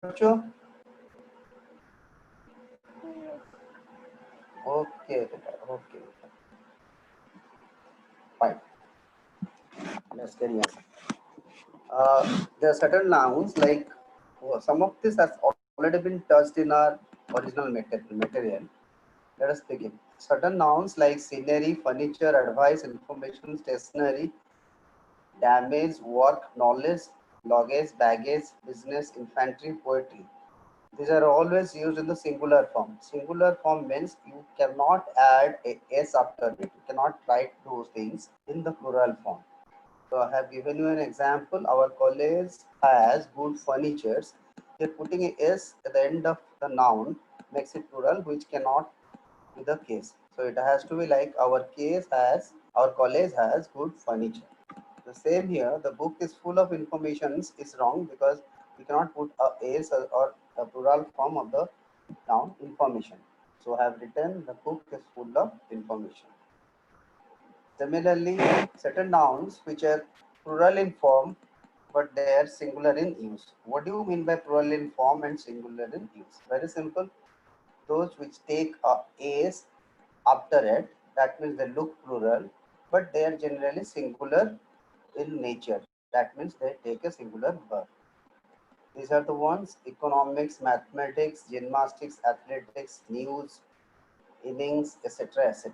করছো? Okay, okay, fine. Let's carry on. There are certain nouns like some of this has already been touched in our original material. Let us begin. Certain nouns like scenery, furniture, advice, information, stationery, damage, work, knowledge, luggage, baggage, business, infantry, poetry. These are always used in the singular form. Singular form means you cannot add a s after it. You cannot write those things in the plural form. So I have given you an example. Our college has good furnitures. Here putting a s at the end of the noun makes it plural, which cannot be the case. So it has to be like our college has good furniture. The same here, the book is full of informations is wrong because we cannot put a s or a plural form of the noun information. So I have written the book is full of information. Similarly, certain nouns which are plural in form but they are singular in use. What do you mean by plural in form and singular in use? Very simple. Those which take a s after it, that means they look plural, but they are generally singular in nature. That means they take a singular verb. These are the ones: economics, mathematics, gymnastics, athletics, news, innings, etc. etc.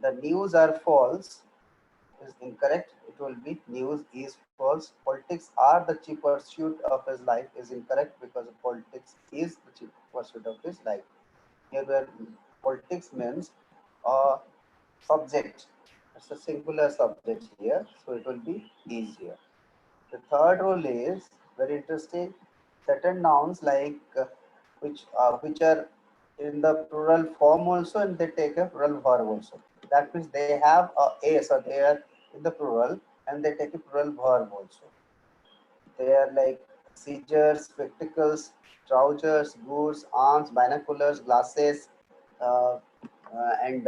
The news are false is incorrect. It will be news is false. Politics are the chief pursuit of his life is incorrect because politics is the chief pursuit of his life. Here where politics means a subject. It's a singular subject here, so it will be easier. The third rule is very interesting. Certain nouns like which are in the plural form also, and they take a plural verb also. That means they have a s, or they are in the plural, and they take a plural verb also. They are like scissors, spectacles, trousers, boots, arms, binoculars, glasses, uh, and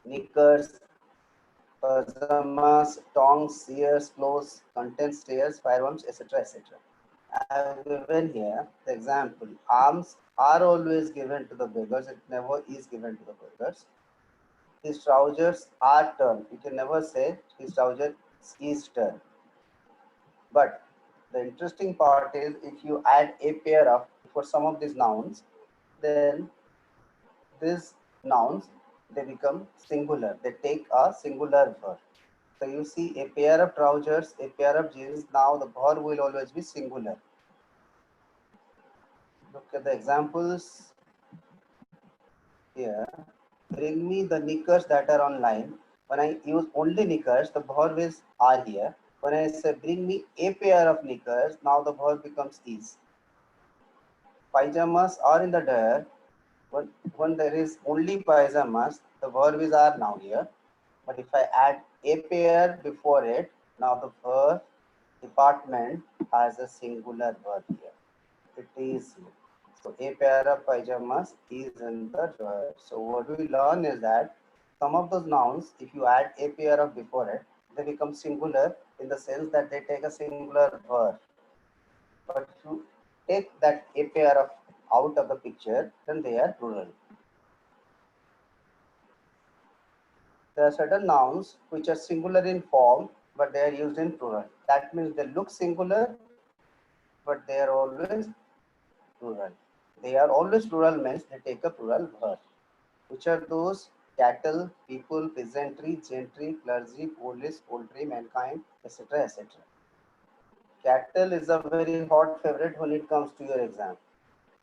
knickers, pajamas, tongs, shears, clothes, contents, stairs, firearms, etc. etc. I have given here the example. Arms are always given to the beggars, it never is given to the beggars. His trousers are turned. You can never say his trousers is turned. But the interesting part is if you add a pair of for some of these nouns, then these nouns they become singular. They take a singular verb. So you see a pair of trousers, a pair of jeans. Now the verb will always be singular. Look at the examples here. Bring me the knickers that are online. When I use only knickers, the verb is are here. When I say bring me a pair of knickers, now the verb becomes is. Pajamas are in the drawer. When there is only pajamas, the verb is are now here. But if I add a pair before it, now the verb department has a singular verb here. It is here. So a pair of pajamas is in the drawer. So what we learn is that some of those nouns, if you add a pair of before it, they become singular in the sense that they take a singular verb. But if you take that a pair of out of the picture, then they are plural. There are certain nouns which are singular in form, but they are used in plural. That means they look singular, but they are always plural. They are always plural means they take a plural verb. Which are those? Cattle, people, peasantry, gentry, clergy, police, poultry, mankind, etc. etc. Cattle is a very hot favorite when it comes to your exam.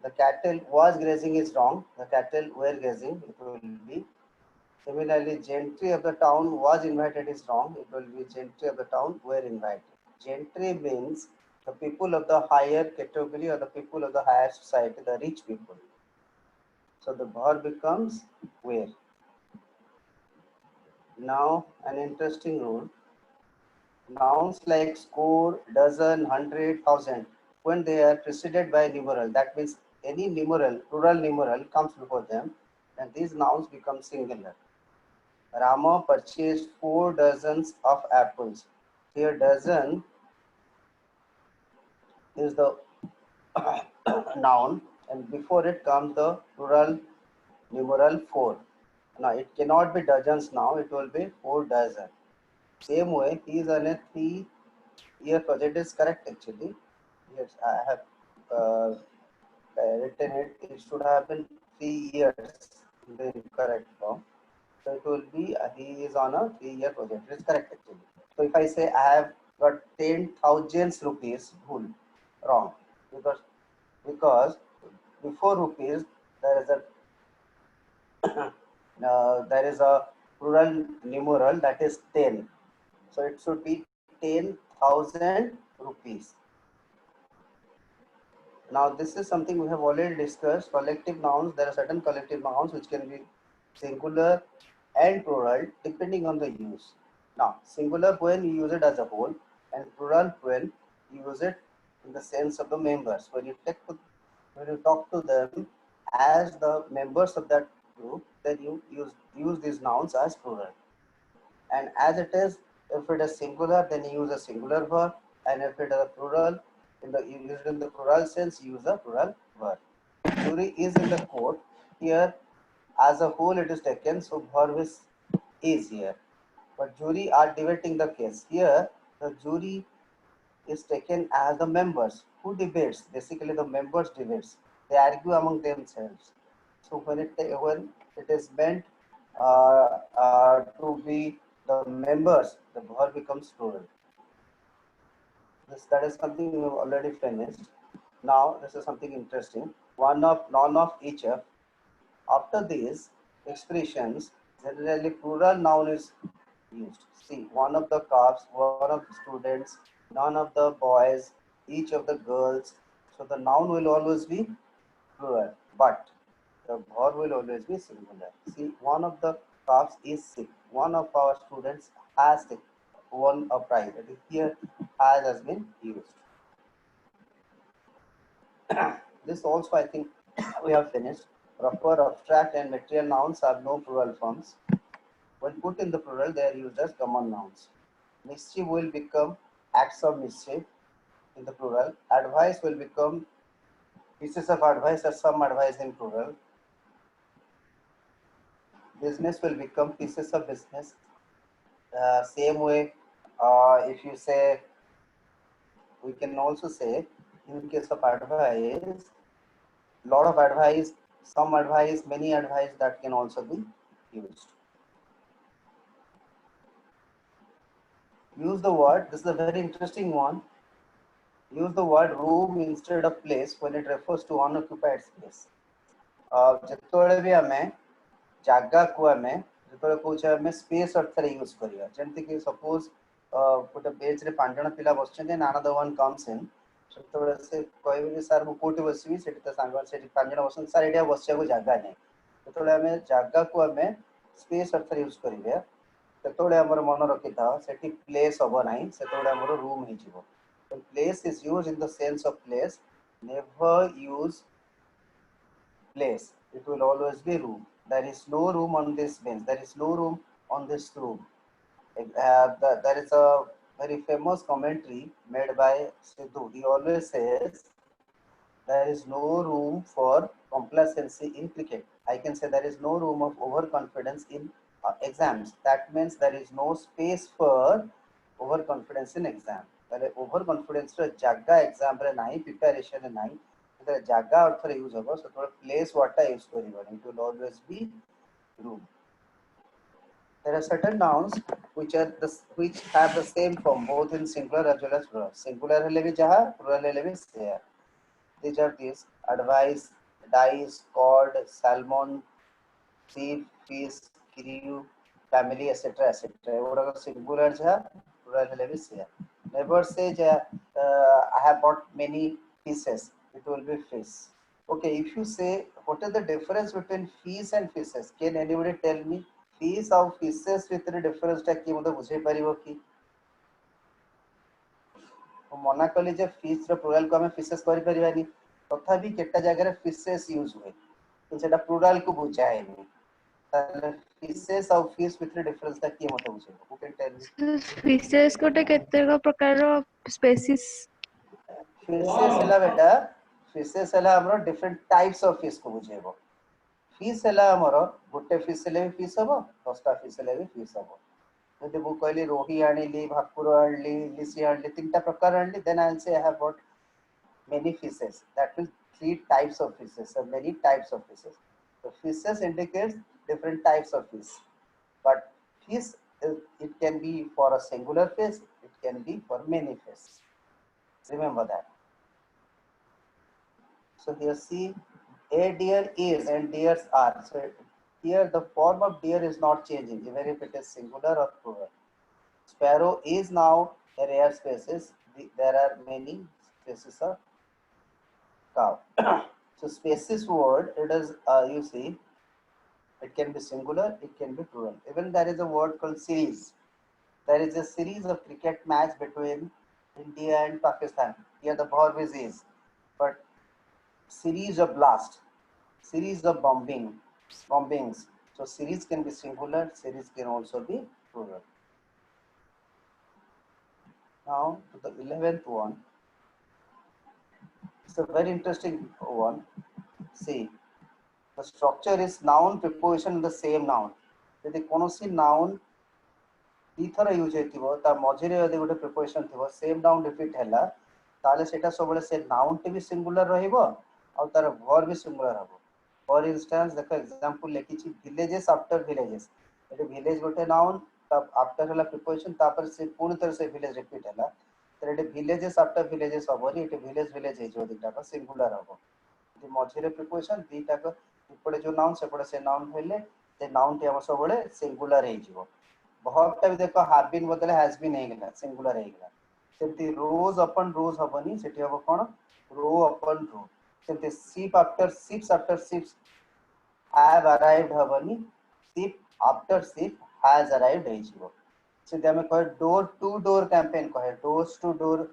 The cattle was grazing is wrong. The cattle were grazing, it will be. Similarly, gentry of the town was invited is wrong. It will be gentry of the town were invited. Gentry means the people of the higher category or the people of the higher society, the rich people. So the verb becomes were. Now, an interesting rule. Nouns like score, dozen, hundred, thousand, when they are preceded by a numeral, that means any numeral, plural numeral comes before them, and these nouns become singular. Rama purchased 4 dozens of apples. Here, dozen is the noun, and before it comes the plural numeral 4. Now it cannot be dozens now, it will be 4 dozen. Same way, he is on a 3-year project is correct actually. Yes, I have written it. It should have been 3 years in the incorrect form. So it will be he is on a 3-year project. It is correct actually. So if I say I have got 10,000 rupees, wrong, because before rupees there is a there is a plural numeral that is 10. So it should be 10,000 rupees. Now this is something we have already discussed. Collective nouns, there are certain collective nouns which can be singular and plural depending on the use. Now singular when you use it as a whole, and plural when you use it in the sense of the members. When you talk to them as the members of that group, then you use these nouns as plural. And as it is, if it is singular, then you use a singular verb, and if it is a plural, you use it in the plural sense, you use a plural verb. Jury is in the court. Here, as a whole, it is taken, so verb is here. But jury are debating the case. Here, the jury is taken as the members. Who debates? Basically, the members debates. They argue among themselves. So when it is meant to be the members, the verb becomes plural. That is something we have already finished. Now this is something interesting. None of each of. After these expressions, generally plural noun is used. See, one of the calves, one of the students, none of the boys, each of the girls. So the noun will always be plural, but the verb will always be singular. See, one of the calves is sick. One of our students has sick. Won a prize. Here has been used. This also, I think, we have finished. Proper, abstract, and material nouns have no plural forms. When put in the plural, they are used as common nouns. Mischief will become acts of mischief in the plural. Advice will become pieces of advice or some advice in plural. Business will become pieces of business. Same way, if you say, we can also say, in case of advice, lot of advice, some advice, many advice, that can also be used. Use the word, this is a very interesting one. Use the word room instead of place when it refers to unoccupied space. ଯେତେବେଳେ ବି ଆମେ ଜାଗାକୁ ଆମେ ଯେତେବେଳେ କହୁଛେ ଆମେ space ଅର୍ଥରେ use କରିବା, ଯେମିତିକି ସପୋଜ ଗୋଟେ ବେଞ୍ଚରେ 5 ଜଣ ପିଲା ବସିଛନ୍ତି, another one comes in, ସେତେବେଳେ ସେ କହିବେ ଯେ ସାର୍ ମୁଁ କୋଉଠି ବସିବି, ସେଠି ତ ସାଙ୍ଗ ସେଠି 5 ଜଣ ବସନ୍ତି, ସାର୍ ଏଠି ଆଉ ବସିବାକୁ ଜାଗା ନାହିଁ। ଯେତେବେଳେ ଆମେ ଜାଗାକୁ ଆମେ ସ୍ପେସ୍ ଅର୍ଥରେ ୟୁଜ୍ କରିବା, ସେତେବେଳେ ଆମର ମନେ ରଖିଥାଅ ସେଠି ପ୍ଲେସ୍ ହବ ନାହିଁ, ସେତେବେଳେ ଆମର ରୁମ୍ ହେଇଯିବ। When place is used in the sense of place, never use place. It will always be room. There is no room on this bench. There is no room on this room. There is a very famous commentary made by Sidhu. He always says there is no room for complacency in cricket. I can say there is no room of overconfidence in exams. That means there is no space for overconfidence in exam. Overconfidence to jaga exam re nahi, preparation re nahi. Jaga arthare use hobo, so place what use karibo, it will always be room. There are certain nouns which have the same form both in singular as well as plural. Singular hele bhi jaha, plural hele bhi seya. These are these: advice, dice, cord, salmon, sheep, fish, crew, family, etc. etc. Egudaga singular jaha, plural hele bhi seya. Never say I have bought many fishes. It will be fish. Okay, if you say what is the difference between fish and fishes, can anybody tell me? Fish और fishes ଭିତରେ difference ଟା କିଏ ମୋତେ ବୁଝେଇ ପାରିବ କି? ମନା କଲି ଯେ fish ର plural को ଆମେ fishes କରି परिबानी, तथापि केटा जगह fishes यूज हुए, तो सेटा plural को बुझाएनी। ताले fishes और fish ଭିତରେ difference ଟା କିଏ ମୋତେ ବୁଝେଇବ? Who can tell me? Fishes कोटे केतेक प्रकार species Fishes ହେଲା बेटा, फिशेस है हमरो डिफरेंट टाइप्स ऑफ फिश को बुझेबो फिश है हमरो गोटे फिश ले फिश हबो 10टा फिश ले फिश हबो जदि मु कहली रोही आनिली भाकुर आनिली इलिशी आनिली तीनटा प्रकार आनिली then I will say I have got many fishes. That means three types of fishes. So many types of fishes. So fishes indicates different types of fish. But fish it can be for a singular fish. It can be for many fish. Remember that. So here see a deer is and deers are. So here the form of deer is not changing even if it is singular or plural. Sparrow is now a rare species. There are many species of cow. So species word, it is you see, it can be singular, it can be plural. Even there is a word called series. There is a series of cricket match between India and Pakistan. Here the verb is, but series of blast, series of bombings. So series can be singular, series can also be plural. Now to the 11th one. It's a very interesting one. See, the structure is noun preposition in the same noun. If the konosi noun दिथर use हेतिबो ता मझिरे यदि गोटे preposition थिबो same noun repeat हैला ताले सेटा सबले से नाउन टे भी सिंगुलर रहिबो आ तार वर्ब भी सिंगुलर हबो फॉर इंस्टेंस देखो एग्जांपल लेखिछि विलेजेस आफ्टर विलेजेस एटे विलेज गोटे नाउन तब आफ्टर हला प्रिपोजिशन तापर से पूर्ण तरह से विलेज रिपीट हैला तर एटे विलेजेस आफ्टर विलेजेस हबोनी एटे विलेज विलेज हे जो दिटा का सिंगुलर हबो दि मझिरे प्रिपोजिशन दिटा का इपडे जो नाउन सेपडे से नाउन होइले से नाउन टे हम सबले सिंगुलर हे जिवो बहुत भी देखो हैव बीन बदले हैज बीन हे गेला सिंगुलर हे गेला सेमती रोज अपन रोज हबनी सेठी हबो कोन रो अपन रो सेमती ships after ships have arrived हबनी ship after ship has arrived हे जिवो सेठी हमें कहे डोर टू डोर कैंपेन कहे डोर्स टू डोर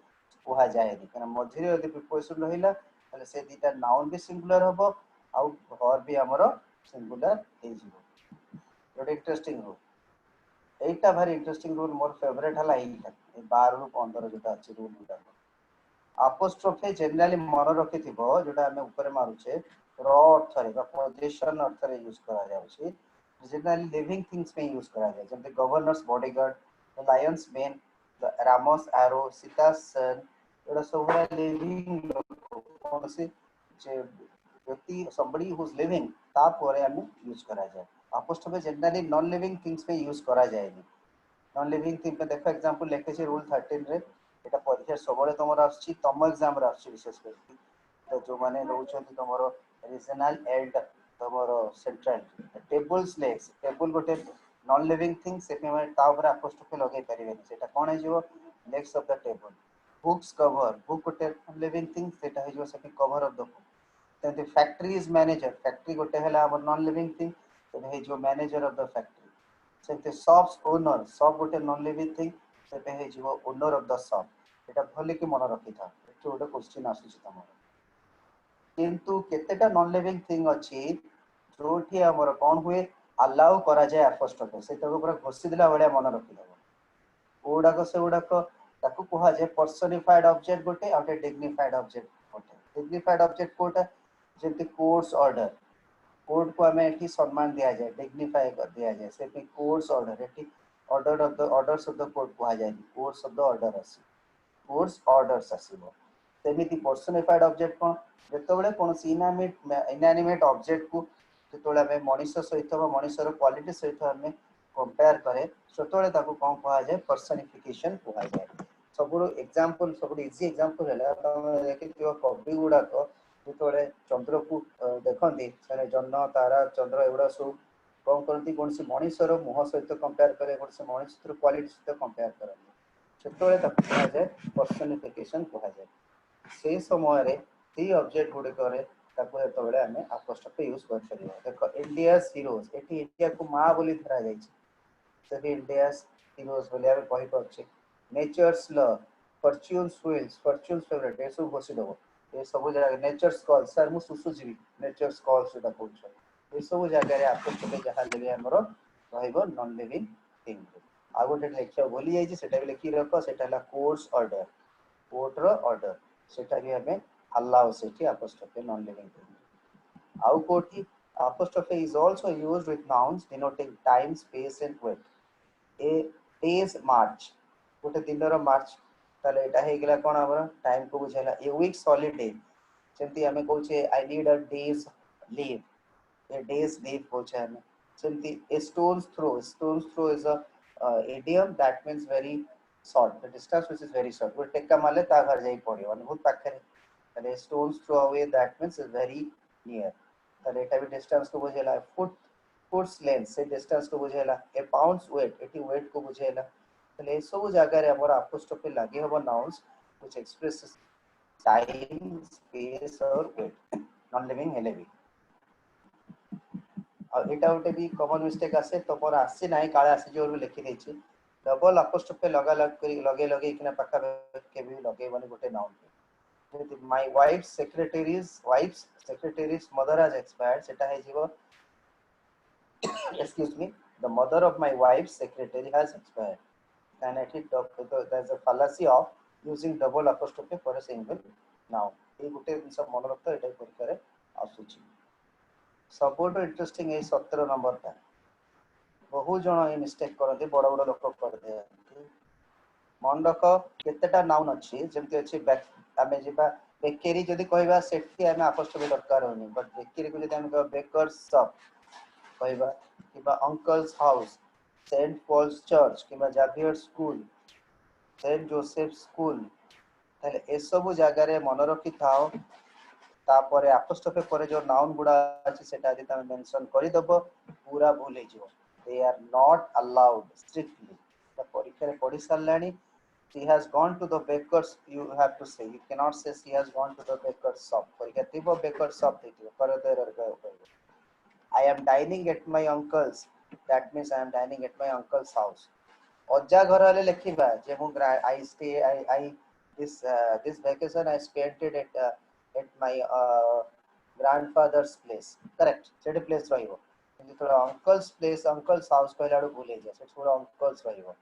कुहा जाय नि कारण मझिरे यदि प्रिपोजिशन रहिला तले से दीटा नाउन भी सिंगुलर हबो आ वर्ब भी हमरो सिंगुलर हे जिवो बट इंटरेस्टिंग रूल এইটা ভারি ইন্টারেস্টিং রুল মোর ফেভারিট হলা এইটা এই 12 ରୁ 15 যেটা আছে রুল গুটা apostrophe generally মনে ରଖିଥିବ যেটা ଆମେ ଉପରେ ମାରୁଛେ ର ଅର୍ଥରେ ବା ପୋଜିଶନ ଅର୍ଥରେ ୟୁଜ କରା ଯାଉଛି generally living things ପାଇଁ ୟୁଜ କରା ଯାଏ ଯେମିତି governors bodyguard the lions mane the ramos arrow sita's son ଏଗୁଡ଼ା ସବୁ living କୌଣସି ବ୍ୟକ୍ତି somebody who is living ତାପରେ ଆମେ ୟୁଜ କରା ଯାଏ apostrophe generally non living things पे यूज करा जाएगी नॉन लिविंग थिंग पे देखो एग्जांपल लेके छी रूल 13 रे एटा परीक्षा सबले तमरा आछि तम एग्जाम रे आछि विशेष करके तो जो माने रहउछंती तमरो रीजनल एल्ड तमरो सेंट्रल टेबल्स लेक्स टेबल गोटे नॉन लिविंग थिंग से पे माने ता ऊपर apostrophe लगे परिबे सेटा कोन है जो legs of the table books cover book गोटे नॉन लिविंग थिंग सेटा है जो सेटी cover of the book then the factory is manager factory गोटे हला हमर नॉन लिविंग थिंग तो है जो मैनेजर ऑफ द फैक्ट्री सेते शॉप्स ओनर शॉप गोटे नॉन लिविंग थिंग सेते है जो ओनर ऑफ द शॉप एटा भले कि मन रखि था एतो गोटे क्वेश्चन आसु छी तमरो किंतु केतेटा नॉन लिविंग थिंग अछि जोठी हमर कोन हुए अलाउ करा जाय apostrophe सेतो पूरा घोषि दिला बढिया मन रखि दबो ओडा को से ओडा को ताकू कहा जाय पर्सनिफाइड ऑब्जेक्ट गोटे आ डिग्निफाइड ऑब्जेक्ट गोटे डिग्निफाइड ऑब्जेक्ट कोटा जेंति कोर्ट्स ऑर्डर कोर्ट को हमें एठी सम्मान दिया जाए डिग्निफाई कर दिया जाए से कोर्ट्स ऑर्डर एठी order of the orders of the court को आ जाए कोर्ट्स ऑफ द ऑर्डर आसी कोर्ट्स ऑर्डर्स आसीबो सेमिति पर्सनिफाइड ऑब्जेक्ट कोन जेतबेले कोन इनएनिमेट ऑब्जेक्ट को जेतबेले हमें मनुष्य सहित व मनुष्यर क्वालिटी सहित हमें कंपेयर करे सेतबेले ताको कोन कहा जाए पर्सनिफिकेशन कहा जाए सबरो एग्जांपल सबरो इजी एग्जांपल हैला त देखियो कॉपी गुडा को जेतबेले चंद्र को देखंती से जन्न तारा चंद्र एवडा सब कौन करती कौन से मनुष्यर मुह सहित कंपेयर करे कौन से मनुष्य क्वालिटी सहित कंपेयर करते सेतबेले ताको कहा जाए पर्सनिफिकेशन कहा जाए से समय रे ती ऑब्जेक्ट गुडे करे ताको सेतबेले हमें apostrophe यूज कर परिबो देखो इंडियास हीरोज एठी इंडिया को मां बोली धरा जाय छै से इंडियास हीरोज बोली आबे कहि परछे nature's love fortune's wheels fortune's favourite ए सब बसी दबो ये सब जगह नेचर्स कॉल सर मु सुसु जीवी नेचर्स कॉल सेटा कहछ ये सब जगह रे apostrophe जहा लेबे हमरो रहइबो नॉन लिविंग थिंग आ गोटे लेखिया बोली जाय छै सेटा भी लिखि रखो सेटा ला कोर्ट्स ऑर्डर कोर्ट रो ऑर्डर सेटा भी हमें allows it apostrophe non living thing au koti apostrophe is also used with nouns denoting time space and weight a day's march गोटे दिन मार्च ताले एटा हे गेला कोन हमर टाइम को बुझेला ए वीक्स हॉलिडे सेमती हमें कहूचे I need a day's leave a day's leave coach है simply a stone's throw is a idiom that means very short the distance which is very short वो टेक्का मारले ता घर जाई पड़ियो और बहुत पाखरे तले stone's throw away that means is very near तले एटा भी distance को बुझेला foot's length से distance को बुझेला a pound's weight eighty weight को बुझेला तले सब जगह रे हमर apostrophe लागे हबो nouns which expresses time space or weight non living हेले भी एटा उठे भी कॉमन मिस्टेक आसे तो पर आसी नाही काळे आसी जोर भी लिखि देछि डबल अपोस्ट्रोफे लगा लग करी लगे किना पक्का के भी लगे बने गोटे noun my wives secretaries mother has expired सेटा है जीवो excuse me the mother of my wife's secretary has expired and there's a fallacy of using double apostrophe for a single noun ए गोटे दिन सब मन रखतो एटा परीक्षा रे आसुची सबोटो इंटरेस्टिंग है 17 नंबर का बहुत जन ये मिस्टेक करते बड़ बड़ लोक करते मन रख केतेटा नाउन अच्छी जेमती अच्छी आमे जिबा बेकरी जदी कहबा सेठी आमे अपोस्ट्रोफी दरकार होनी बट बेकरी को जदी आमे कहबा बेकर्स शॉप कहबा किबा uncle's house Saint Paul's church किबा Xavier school Saint Joseph school ताले ए सब जगह रे मन रखी थाओ तापरे अपोस्ट्रोफे परे जो नाउन गुडा अछि सेटा यदि तमे मेंशन करि दबो पूरा भूल हे जिवो they are not allowed strictly the परीक्षा रे पढि सरलानी she has gone to the baker's you have to say you cannot say she has gone to the baker's shop परीक्षा तिबो baker's shop देतियो पर देर I am dining at my uncle's that means I am dining at my uncle's house अज्जा घर वाले लिखिबा जे मु I stay I this vacation I spent it at my grandfather's place correct Sethi place रहिबो कि थोड़ा uncle's place uncle's house कहला भूल हे जा से थोड़ा uncle's रहिबो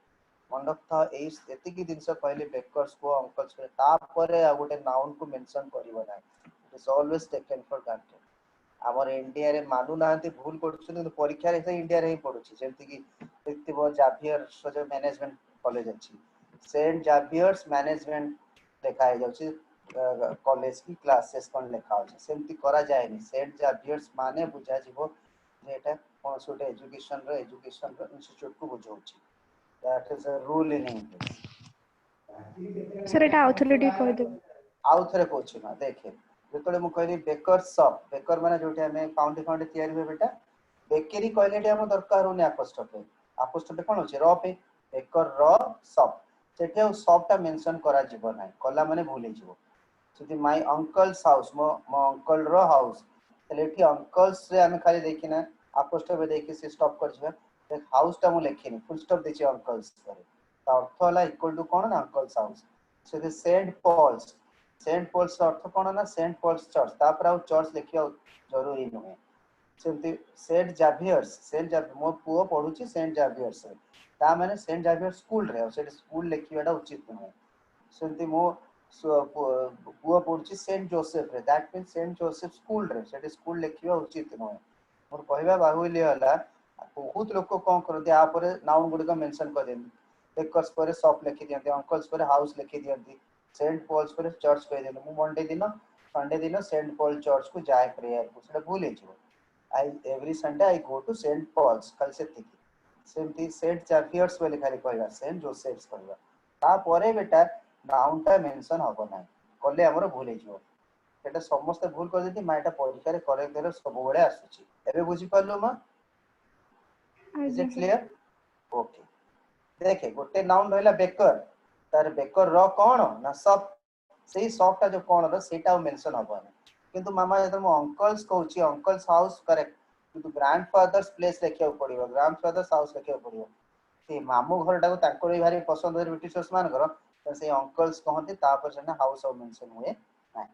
मन रखता एई एति की दिनस कहले बेकर्स को uncle's पे तापरे आ गोटे नाउन को मेंशन करिवो ना it is always taken for granted हमर इंडिया रे मानु नांती भूल करछन କିନ୍ତୁ परीक्षा रे से इंडिया रे ही पडुछि जेंति कि देखतिबो जावियर सो मैनेजमेंट कॉलेज अछि सेंट जावियर्स मैनेजमेंट देखा जाउछि कॉलेज की क्लासेस कोन लेखा अछि सेमति करा जायनी सेंट जावियर्स माने बुझा जिवो जे एटा कोन सोटे एजुकेशन रो इंस्टीट्यूट को बुझौछि that is a rule in English sir एटा ऑथोरिटी कह दे आउथरे कोछि ना देखे जेतले मु कहली बेकर शॉप बेकर माने जोटे हमें पाउंडी तयारी होय बेटा बेकरी कहलेटी हम दरकार होने अपोस्ट्रोफे कोन होछि र पे बेकर र शॉप सेठी शॉप टा मेंशन करा जिवो नै कला माने भूले जिवो जदि माय अंकल्स हाउस मो अंकल रो हाउस तलेठी अंकल्स रे हमें खाली देखिना अपोस्ट्रोफे देखि से स्टॉप कर जिवो देख हाउस टा मु लेखिनी फुल स्टॉप देछि अंकल्स करे ता अर्थ होला इक्वल टू कोन ना uncle's house so the Saint Paul's अर्थ कोन ना सेंट पॉल्स चर्च तापर आ चर्च लिखिया जरूरी नहे सेंती सेंट जावियर्स मो पुओ पढुची सेंट जावियर्स ता माने सेंट जावियर स्कूल रे से स्कूल लिखियाडा उचित नहे सेंती मो पुओ पढुची सेंट जोसेफ रे that means saint Joseph school रे से स्कूल लिखिया उचित नहे मोर कहबा बाहुली होला बहुत लोक कोन करते आ पर नाउन गुडी का मेंशन कर देन बेकर्स पर शॉप लिखि दियंती अंकल्स पर हाउस लिखि दियंती सेंट पॉल्स पर चर्च कह देन मु मंडे दिन संडे दिन सेंट पॉल चर्च को जाय प्रेयर को सेटा भूल हिजो I every Sunday I go to Saint Paul's कल से थी सेंटी सेंट जावियर्स वाले खाली कहबा सेंट जोसेफ्स कहबा ता परे बेटा नाउन टा मेंशन हबो ना कले हमर भूल हिजो सेटा समस्त भूल कर देती माइटा परीक्षा रे करेक्ट देर सब बळे आसुची एबे बुझी पारलो मा इज इट क्लियर ओके देखे गोटे नाउन रहला बेकर तार बेकर र कोन ना सब सेही शॉप टा जो कोन रो सेटा मेंशन हबो किंतु मामा जब मो अंकल्स कहूची अंकल्स हाउस करेक्ट किंतु ग्रैंडफादर्स प्लेस लिखिया पड़िबो ग्रैंडफादर्स हाउस लिखिया पड़िबो से मामू घर टाको ताको रे भारी पसंद है ब्रिटिशर्स मान करो तो से अंकल्स कहंती तापर से ना हाउस ऑफ मेंशन हुए नाही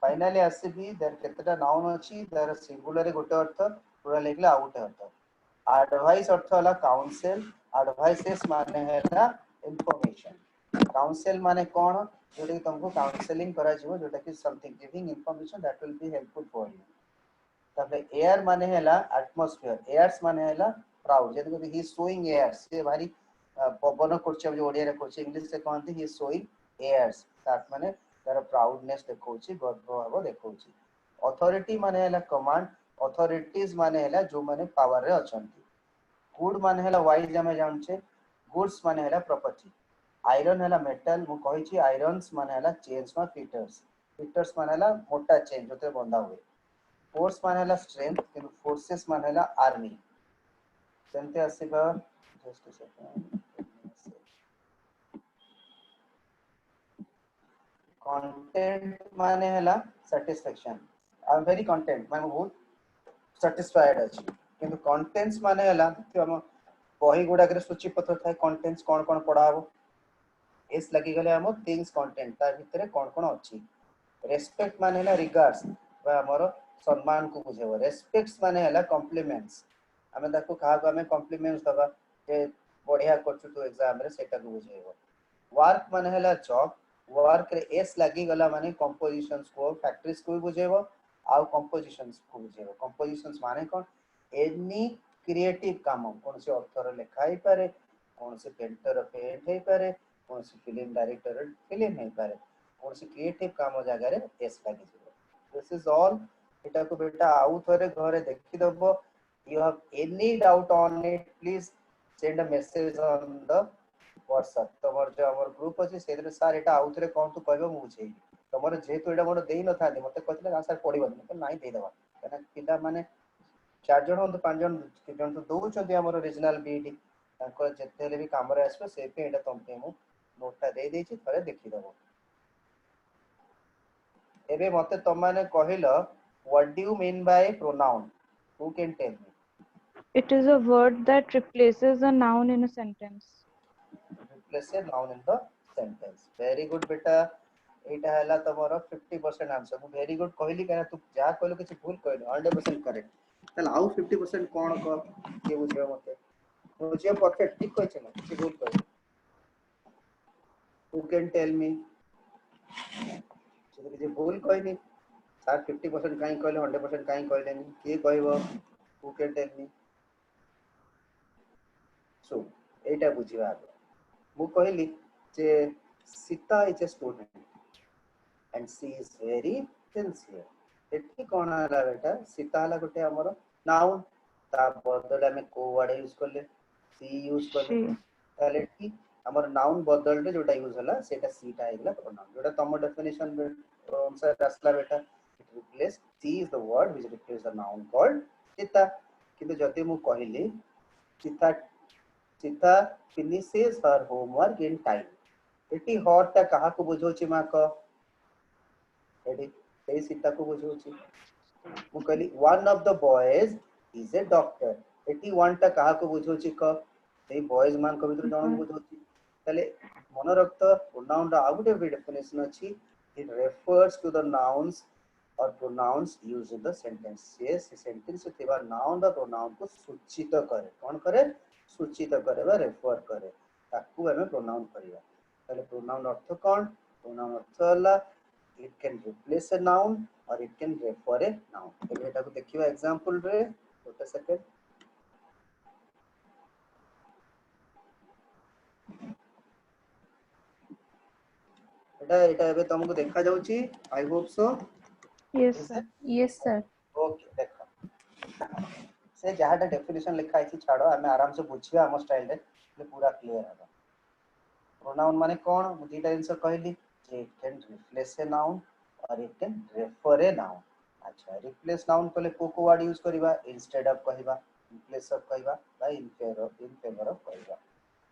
फाइनली आसीबी देयर केतटा नाउन अछि देयर सिंगुलर रे गोटे अर्थ पूरा लेखला आउट अर्थ एडवाइस अर्थ होला काउंसिल एडवाइसेस माने हैला इंफॉर्मेशन काउंसिल माने कोन जोटा कि तुमको काउंसलिंग करा जीवो जोटा कि something giving information that will be helpful for you तबे एयर माने हैला एटमॉस्फेयर एयर्स माने हैला प्राउड जेते कि ही शोइंग एयर्स से भारी पवन करछ जो ओडिया रे करछ इंग्लिश से कहंती ही शोइंग एयर्स दैट माने तार प्राउडनेस देखौछि गर्व भाव देखौछि अथॉरिटी माने हैला कमांड अथॉरिटीज माने हैला जो माने पावर रे अछंती गुड माने हैला वाइज हम जानछे गुड्स माने हैला प्रॉपर्टी आयरन हैला मेटल मु कहिछि आयरन्स माने हैला चेन्स मा फिटर्स फिटर्स माने हैला मोटा चेन जोते बंधा हुए फोर्स माने हैला स्ट्रेंथ किंतु फोर्सेस माने हैला आर्मी सेमते आसीबा जस्ट अ सेकंड कंटेंट माने हैला satisfaction I am very content माने बहुत सैटिस्फाइड अछि किंतु कंटेंट्स माने हैला हम बही गुडा के सूची पत्र थाए कंटेंट्स कोन कोन पढाबो एस लगी गले हम थिंग्स कंटेंट ता भितरे कोन कोन अछि रेस्पेक्ट माने हैला रिगार्ड्स बा हमर सम्मान को बुझेबो रेस्पेक्ट्स माने हैला कॉम्प्लीमेंट्स हमें ताको कहा को हमें कॉम्प्लीमेंट्स दबा जे बढ़िया करछु तो एग्जाम रे सेटा को बुझेबो वर्क माने हैला जॉब वर्क रे एस लगी गला माने कंपोजिशंस को फैक्टरीज को बुझेबो आउ कंपोजिशंस को बुझेबो कंपोजिशंस माने कोन एनी क्रिएटिव काम कोन से ऑथर लिखा ही पारे कोन से पेंटर पेंट हे पारे कोन से फिल्म डायरेक्टर फिल्म हे पारे कोन से क्रिएटिव काम जगह रे एस लगी जिवो दिस इज ऑल एटा को बेटा आउ थरे घरे देखि दबो you have any doubt on it please send a message on the WhatsApp तमर जो हमर ग्रुप अछि सेरे सर एटा आउ थरे कोन तू कहबो मु छै तमर जेतु एटा मोर देई न थाली मते कहले सर पडिबो त नाही देई दबा कना पिला माने चार जण हों पांच जण कि जण तो दो छथि हमर रीजनल बीडी ताको जेते ले भी काम रे आसबो से पे एटा तमते मु नोटटा देई देई छी थरे देखि दबो एबे मते तम माने कहिलो what do you mean by pronoun who can tell me It is a word that replaces a noun in a sentence. replace a noun in the sentence very good beta एटा हला तमरो 50% आंसर मु very good कहली kana तू जा कहलो किछ भूल कहलो 100% correct तल आउ 50% कोन क के बुझियो मते बुझियो परफेक्ट ठीक कहछ ना किछ भूल कहलो who can tell me से किछ भूल कहनी सर 50% काई कहले 100% काई कहलेनी के कहबो who can tell me so एटा बुझिबा मु कहली जे Sita is a student and she is very sincere एठी कोन आला बेटा सीता हला गोटे हमर नाउन ता बदले में को वर्ड यूज करले सी यूज करले She. ताले एठी हमर नाउन बदल रे जोटा यूज हला सेटा सीटा आइला प्रोनाउन जोटा तम डेफिनेशन अनुसार असला बेटा it replace she is the word which replace the noun called Sita किंतु जति मु कहिली Sita Sita finishes her homework in time एठी हर ता कहा को बुझोची मा क एडी से सीता को बुझोची मु कहली one of the boys is a doctor eighty one टा कहा को बुझोची क से बॉयज मान को भीतर जण को बुझोची तले मन रक्त प्रोनाउन रा आउटे डेफिनेशन अछि it refers to the nouns और pronouns used in the sentence yes sentence थिबा नाउन द प्रोनाउन को सूचित करे कोन करे सूचित करे बा रेफर करे ताकू हमें प्रोनाउन करिया तले प्रोनाउन अर्थ कोन प्रोनाउन अर्थ हला it can replace a noun or it can refer a noun एबे एटा को देखिबा एग्जांपल रे गोटे सेकंड एटा एबे तुमको देखा जाउची I hope so Yes, is sir. It Yes, sir. Okay देखो से जहाटा डेफिनेशन लिखा है छाड़ो हमें आराम से बुझिया हम स्टाइल रे पूरा क्लियर है प्रोनाउन माने कोन मुझे एटा आंसर कहली जे it can replace a noun और it can refer a noun अच्छा रिप्लेस नाउन कोले को वर्ड यूज करबा इंस्टेड ऑफ कहबा इन प्लेस ऑफ कहबा बा इन फेवर ऑफ कहबा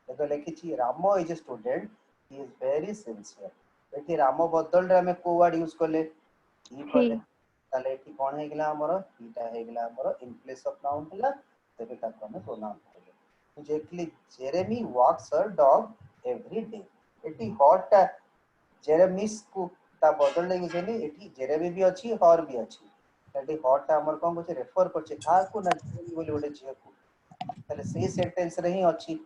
देखो लिखी छी रामो is a student he is very sincere एठी रामो बदल रे हमें को वर्ड यूज करले ई करले He. ताले एठी कोन हे गेला हमरो ईटा हे गेला हमरो इन प्लेस ऑफ नाउन हला तबे ताको हमें प्रोनाउन कहले Jaitley Jeremy walks her dog every day एठी हॉट ता जेरेमिस को ता बदल ले गेली एठी जेरेमी भी अछि हर भी अछि एठी हॉट ता हमर कोन को रेफर करछे का को ना जेरेमी बोली ओडे जे को ताले से सेंटेंस रे ही अछि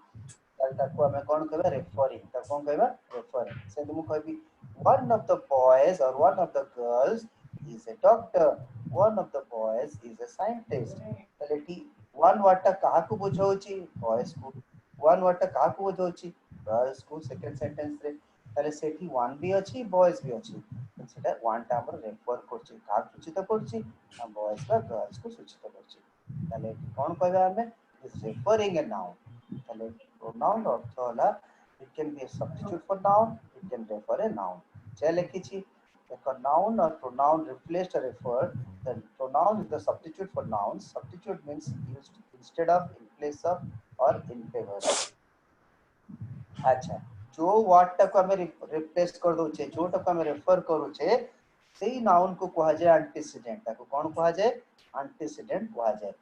ताले ताको हमें कोन कहबा रेफरिंग ताको कोन कहबा रेफरिंग से तुम कहबी one of the boys or one of the girls is a doctor, one of the boys is a scientist. ताले टी one word टा काहा को बुझाउची boys को, one word टा काहा को बुझाउची girls को सेकंड सेंटेंस रे ताले सेठी one भी अछि boys भी अछि सेटा one टा हमर रेफर करछि का सूचित करछि ना boys का girls को सूचित करछि ताले कोन कहबा हमें is referring a noun তাহলে pronoun অর্থ হলো it can be a substitute for noun, it can refer a noun যা লিখেছি দেখো noun or pronoun replaced or referred, then pronoun is the substitute for noun. Substitute means used instead of, in place of, or in favor of. अच्छा जो word टाको हमें replace कर दोचे जोटाको हमें refer करूचे सेही नाउन को कहा जाए एंटीसीडेंट ताको कोन कहा जाए एंटीसीडेंट कहा जाए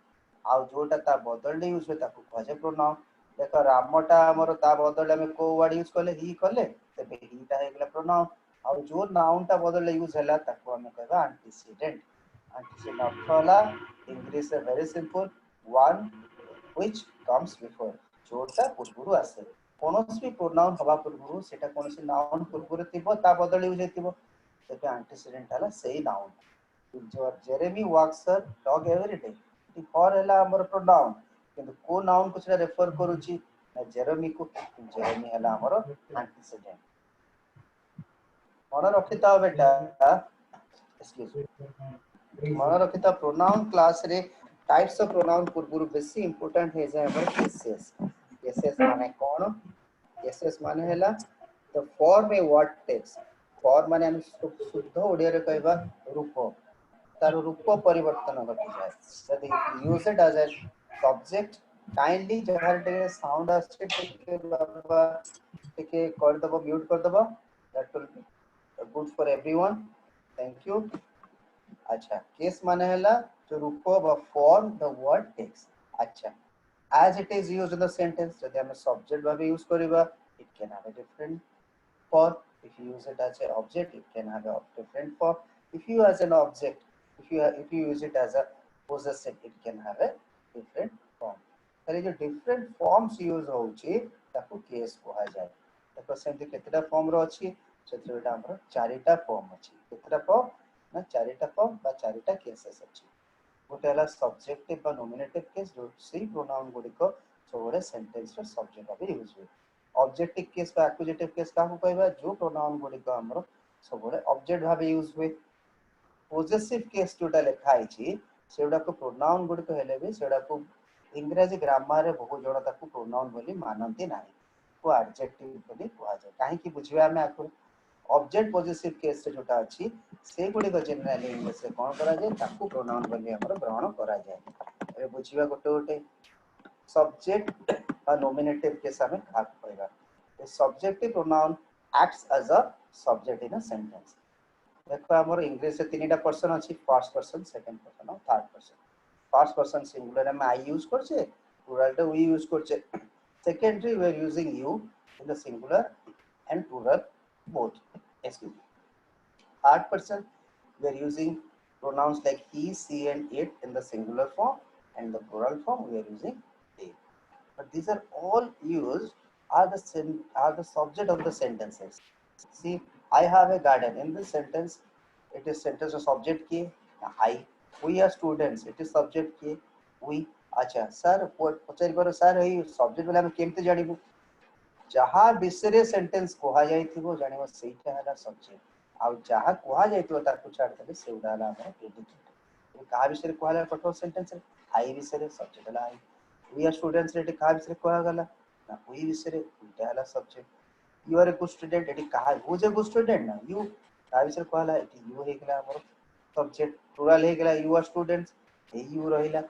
आ जोटा ता बदल यूज होय ताको कहा जाए प्रोनाउन देखो रामटा हमर ता बदल में को वर्ड यूज करले ही करले तबे ही ता हेगला प्रोनाउन आ जो नाउन टा बदल यूज हैला ताको हमें कहबा एंटीसीडेंट एंटीसीडेंट अर्थ होला इंग्लिश से very simple one which comes before जोटा पूर्वरु आसे कोनोसी प्रोनाउन हवा पूर्वरु सेटा कोनोसी नाउन पूर्वरु थिबो ता बदल यूज हेतिबो तबे एंटीसीडेंट हला सेही नाउन जो Jeremy walks her dog every day टी फॉर हला हमर प्रोनाउन किंतु को नाउन को सेटा रेफर करूची ना जेरेमी को जेरेमी हला हमर एंटीसीडेंट मन रखिता बेटा एक्सक्यूज मन रखिता प्रोनाउन क्लास रे टाइप्स ऑफ प्रोनाउन पूर्वरु बेसी इंपोर्टेंट हे जाय हमर केसेस केसेस माने कोन केसेस माने हला the form a word text form माने हम शुद्ध ओडिया रे कहबा रूप तार रूप परिवर्तन घटी जाए यदि use it as a subject kindly जहार टे साउंड आछे टिके बाबा टिके कर दबो म्यूट कर दबो that will be good for everyone thank you अच्छा केस माने हला जो रूप व फॉर्म द वर्ड टेक्स्ट अच्छा as it is used in the sentence जदि हम subject भाबे यूज करिबा it can have a different form if you use it as an object it can have a different form if you as an object if you use it as a possessive it can have a different form ताले जो different forms use होउची ताको case कहा जाय देखो सेमति केतेटा form रो अछि सेतरेटा हमर चारिटा फॉर्म अछि केतेटा फॉर्म ना चारिटा फॉर्म बा चारिटा केसेस अछि गोटे हला सब्जेक्टिव बा नॉमिनेटिव केस जो सी प्रोनाउन गुडी को सोरे सेंटेंस रे सब्जेक्ट भाबे यूज हुए ऑब्जेक्टिव केस बा एक्विजिटिव केस का कहबा जो प्रोनाउन गुडी को हमरो सबरे ऑब्जेक्ट भाबे यूज हुए पोजेसिव केस जोटा लिखा आइछि सेडा को प्रोनाउन गुडी को हेले भी सेडा को इंग्रजी ग्रामर रे बहु जण ताको प्रोनाउन बोली मानंती नाही को एडजेक्टिव बोली कहा जाय काहे कि बुझिबा हमें आको ऑब्जेक्ट पोजेसिव केस रे जोटा अछि से गुडी को जनरली इंग्लिश रे कोन करा जाय ताको प्रोनाउन बोली हमर ग्रहण करा जाय ए बुझिबा गोटे गोटे सब्जेक्ट और नॉमिनेटिव केस हमें खाप कहबा the subjective pronoun acts as a subject in a sentence देखो हमर इंग्लिश से तीनटा पर्सन अछि फर्स्ट पर्सन सेकंड पर्सन और third person first person singular में आई यूज करछे प्लुरल टा वी यूज करछे secondary we are using you in the singular and plural both excuse me third person we are using pronouns like he she and it in the singular form and the plural form we are using they but these are all used are the subject of the sentences see I have a garden in this sentence it is sentence of subject ki I we are students it is subject ki we acha sir पचारि पर sir एई subject वाला हम केमते जानिबु जहा विषय sentence कहा जाइथिबो जानिबो सेटा हला subject आ जहा कहा जाइथिबो ताकु छाड़ देबे सेउडा हला हमर प्रेडिकेट कहा विषय कहला कठोर सेंटेंस आई विषय सब्जेक्ट हला आई वी आर स्टूडेंट्स रे कहा विषय कहा गला ना वी विषय उल्टा हला subject you are a good student एटी कहा हु जे गुड स्टूडेंट ना यू कहा विषय कहला एटी यू हे गला हमर सब्जेक्ट प्लुरल हे गला यू आर स्टूडेंट्स ए यू रहिला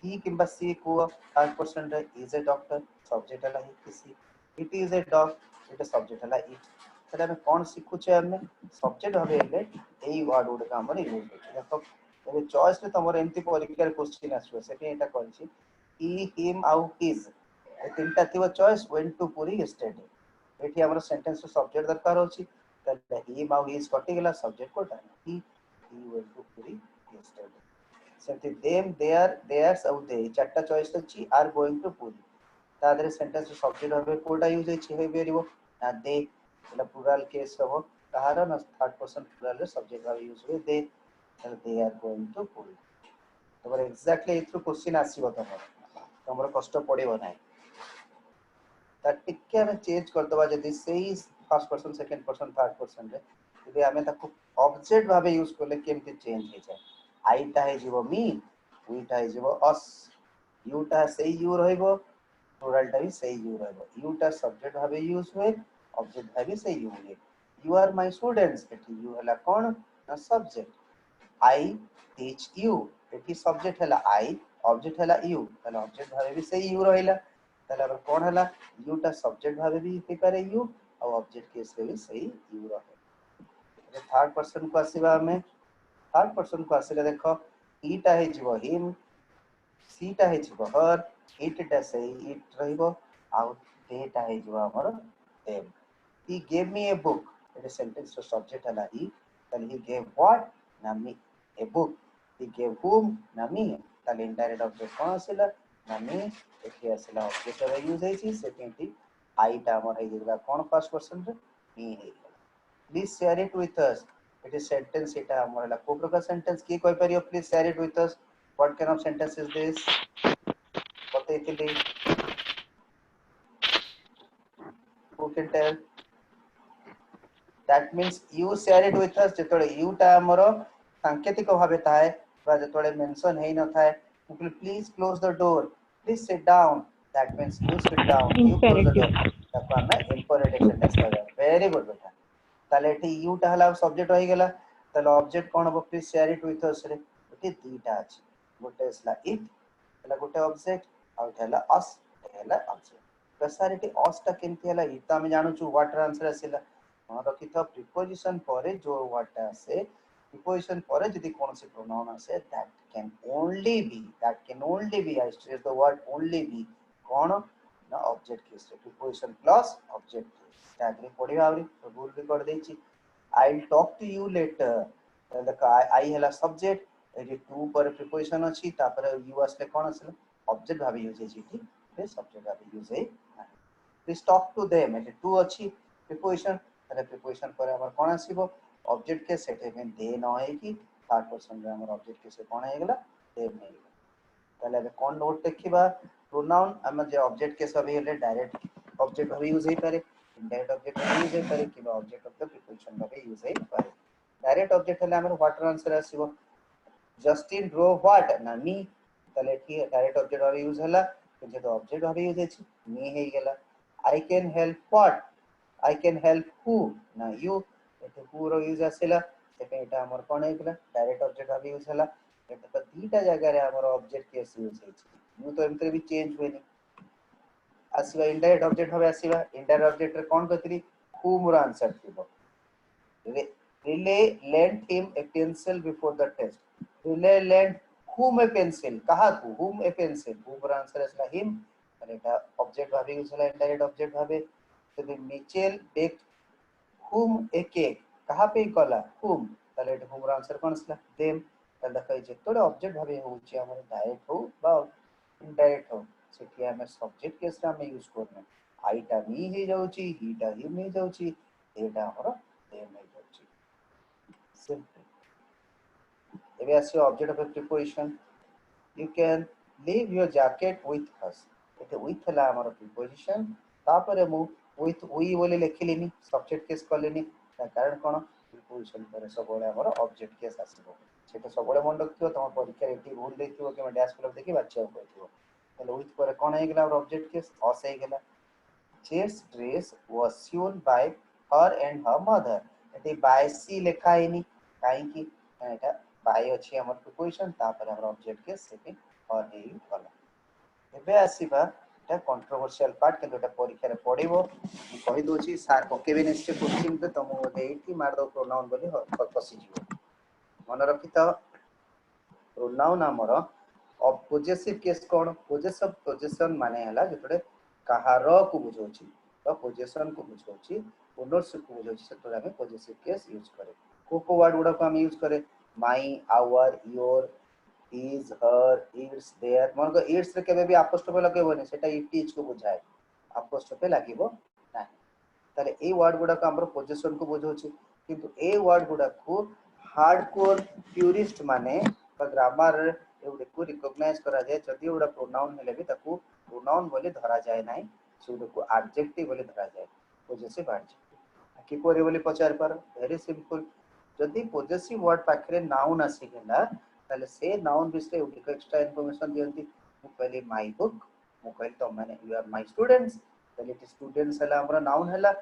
ही किंबा सी को थर्ड पर्सन रे इज ए डॉक्टर सब्जेक्ट हला ही किसी it is a dog it is subject हला it सेटा में कोन सिखु छै हमें सब्जेक्ट हबे हेले एई वर्ड गुड का हमर यूज होय देखो एबे चॉइस रे तमर एमती परीक्षा रे क्वेश्चन आछो सेटे एटा करछि he him au his ए तीनटा थिबो चॉइस when to पूरी yesterday एठी हमर सेंटेंस रे सब्जेक्ट दरकार होछि त him au his कटि गेला सब्जेक्ट कोटा he went to पूरी yesterday सेति them their theirs au they चारटा चॉइस अछि are going to पूरी ता देरे सेंटेंस सब्जेक्ट भाबे कोटा यूज हे बेरिवो ना दे एला प्लुरल केस हबो कहार ना थर्ड पर्सन प्लुरल रे सब्जेक्ट भाबे यूज हुए they are going to pull तमर एग्जैक्टली इथु क्वेश्चन आसीबो तमर कष्ट पड़िबो नै ता टिके हम चेंज कर दबा जदी सेही first person second person third person रे जदी हमें ताको ऑब्जेक्ट भाबे यूज करले केमती चेंज हे जाय आई ता हे जीवो मी वी ता हे जीवो अस यू ता सेही यू रहइबो प्लुरल टा भी सेही यू रहइबो यू ता सब्जेक्ट भाबे यूज हुए ऑब्जेक्ट भाबे सेही यू हुए यू आर माय स्टूडेंट्स एठी यू हला कोन ना सब्जेक्ट आई टीच यू एठी सब्जेक्ट हला आई ऑब्जेक्ट हला यू तला ऑब्जेक्ट भाबे भी सेही यू रहिला तला अब कोन हला यू ता सब्जेक्ट भाबे भी हे पारे यू और ऑब्जेक्ट केस रे भी सही यू रहे थर्ड पर्सन को आसीबा हमें थर्ड पर्सन को आसीले देखो ई ता हे जीवो हिम सी ता हे जीवो हर इट ता सही इट रहिबो आउ दे ता हे जीवो हमर them he gave me a book it is sentence to subject hela he then he gave what na me a book he gave whom na me then indirect object kon asila na me ethi asila object ର use ହେଇଛି ସେଠି I ଟା ଆମର ହେଇଯିବ କଣ first person ରେ me ହେଇଗଲା please share it with us it is sentence এটা ଆମର ହେଲା କୋ ପ୍ରକାର sentence କିଏ କହି ପାରିବ please share it with us what kind of sentence is this ବତେଇଥିଲି who can tell that means you share it with us जेतोळे you टा हमरो सांकेतिक भाबे थाए बा जेतोळे मेंशन हेइ न थाए please close the door please sit down that means you sit down you close the door Imperative. ताको हमें इंपरेटिव सेंटेंस कहबा वेरी गुड बेटा ताले एठी you टा हला सब्जेक्ट होई गेला ताले ऑब्जेक्ट कोन हो please share it with us रे एठी दीटा अछि गोटे असला इट हला गोटे ऑब्जेक्ट आ हला अस हला ऑब्जेक्ट प्रसार एठी अस टा केमती हला इ त हम जानु छु व्हाट आंसर आसीला रखिथ प्रिपोजिशन परे जो वर्ड आसे प्रिपोजिशन परे यदि कोनसी प्रोनाउन आसे that can only be I stress the word only be कोन ना object case preposition plus object case ताकि पढिबा आउरी भूल भी कर देछि I will talk to you later देखो आई हला सब्जेक्ट एठी टू पर प्रिपोजिशन अछि तापर यू आसले कोन आसले ऑब्जेक्ट भाबे यूज हेछि ठीक पे सब्जेक्ट भाबे यूज हे प्लीज टॉक टू देम एठी टू अछि प्रिपोजिशन ताले प्रिपोजिशन पर हमर कोन आसीबो ऑब्जेक्ट के सेटे में दे न है कि थर्ड पर्सन रे हमर ऑब्जेक्ट के से कोन हे गेला दे में गेला ताले अब कोन नोट देखिबा प्रोनाउन हम जे ऑब्जेक्ट के सब हेले डायरेक्ट ऑब्जेक्ट भाबे यूज हे पारे इनडायरेक्ट ऑब्जेक्ट भाबे यूज हे पारे कि ऑब्जेक्ट ऑफ द प्रिपोजिशन भाबे यूज हे पारे डायरेक्ट ऑब्जेक्ट हले हमर व्हाट आंसर आसीबो जस्टिन ड्रो व्हाट ना मी ताले कि डायरेक्ट ऑब्जेक्ट भाबे यूज हला जे तो ऑब्जेक्ट भाबे यूज हेछि मी हे गेला I can help what I can help who ना you एते who रो यूज आसेला सेटे एटा हमर कोन हेला डायरेक्ट ऑब्जेक्ट भाबे यूज हला एटा तो दीटा जगह रे हमर ऑब्जेक्ट केस यूज हेछि मु तो एमते भी चेंज होइनी आसीबा इनडायरेक्ट ऑब्जेक्ट भाबे आसीबा इनडायरेक्ट ऑब्जेक्ट रे कोन कतरी who मोर आंसर थिबो Relay lent him a pencil before the test. Relay lent whom a pencil. कहा को whom a pencil. Whom पर आंसर है him. और এটা ऑब्जेक्ट भाबे यूज होला इनडायरेक्ट ऑब्जेक्ट भाबे तो Mitchell baked whom a cake. कहा पे कला whom ताले এটা whom आंसर कोन असला them ताले देखै जे तोडे ऑब्जेक्ट भाबे होउची हमर डायरेक्ट हो बा इनडायरेक्ट हो सेठी हम सब्जेक्ट केस रे हम यूज करना आईटा मी हे जाउची हीटा हिम हे जाउची एटा हमर them हे जाउची simple एबे आसी object of preposition you can leave your jacket with us एते with हला हमर प्रिपोजिशन तापरे मु with we बोले लेखिलेनी सब्जेक्ट केस करलेनी ता कारण कोन प्रिपोजिशन पर सबोले हमर ऑब्जेक्ट केस आसीबो सेटा सबोले मन रखियो तम परीक्षा एटी रूल देखियो कि डैश क्लब देखि बाच्छा होइथिबो तले with पर कोन हे गेला ऑब्जेक्ट केस अस हे गेला Jade's dress was sewn by her and her mother eighty by सी लेखा हेनी काई की एटा by अछि हमर प्रिपोजिशन तापर हमर ऑब्जेक्ट केस सेटिंग और हे गला एबे आसीबा এটা कंट्रोवर्शियल पार्ट किंतु एटा परीक्षा रे पढिबो कहि दोची सार पकेबे निश्चय क्वेश्चन पे तमो देइठी मार दो प्रोनाउन बोली फसी जिवो मन रखि त प्रोनाउन हमर of possessive case cone possessive position माने हला जेतडे कहार को बुझोची तो पोजीशन को बुझोची ओनरशिप को बुझोची सेतडे हम पोजेसिव केस यूज करे को वर्ड गुडा को हम यूज करे my our your is her its their मन को its रे केबे भी apostrophe लगेबोनी सेटा it is को बुझाए apostrophe लागिबो ना ताले ए वर्ड गुडा को हमर पोजीशन को बुझौछि किंतु ए वर्ड गुडा को हार्डकोर प्यूरिस्ट माने बा ग्रामर एउडे को रिकॉग्नाइज करा जाए जदि एउडा प्रोनाउन हेले भी ताकू प्रोनाउन बोली धरा जाए नाही सुडो को एडजेक्टिव बोली धरा जाए पोजेसिव एडजेक्टिव कि कोरे बोली पचार पर वेरी सिंपल जदि पोजेसिव वर्ड पाखरे नाउन आसी गेला ताले से नाउन विषय उठी को एक्स्ट्रा इंफॉर्मेशन दियंती मु कहली माय बुक मु कहली तो माने यू आर माय स्टूडेंट्स ताले स्टूडेंट्स हला हमरा नाउन हला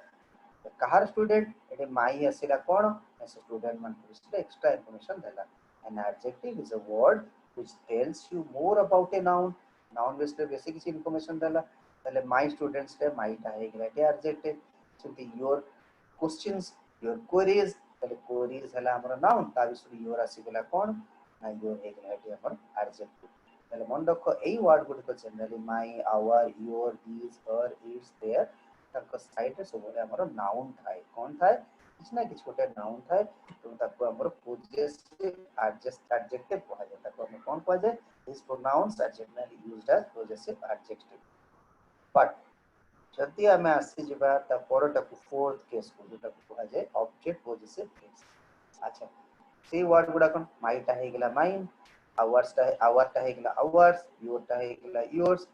कहार स्टूडेंट एटे माई आसीला कोन एस स्टूडेंट मन विषय एक्स्ट्रा इंफॉर्मेशन देला an adjective is a word which tells you more about a noun noun विषय बेसिक किसी इंफॉर्मेशन देला ताले माय स्टूडेंट्स रे माई ता हे great adjective simply your questions your queries ताले क्वेरीज हला हमरा नाउन ता विषय योर आसी गेला कोन ना योर हे ग्रेट हमर एडजेक्टिव ताले मन रखो एई वर्ड गुड को generally my our your his her its their तक साइड रे सब हमर नाउन थाए कोन थाए किछ ना किछ गोटे नाउन थाए तो ताको हमर पोजेसिव एडजेक्टिव कहा जाय ताको हम कोन कहा जाय this pronouns are generally used as possessive adjective but जदि हमें आसी जिबा ता परटा को फोर्थ केस को जोटा को कहा जाय ऑब्जेक्ट पोजेसिव केस अच्छा सी वर्ड गुडा कोन माइटा हे गेला माइन आवर्स टा हे गेला आवर्स योर टा हे गेला योर्स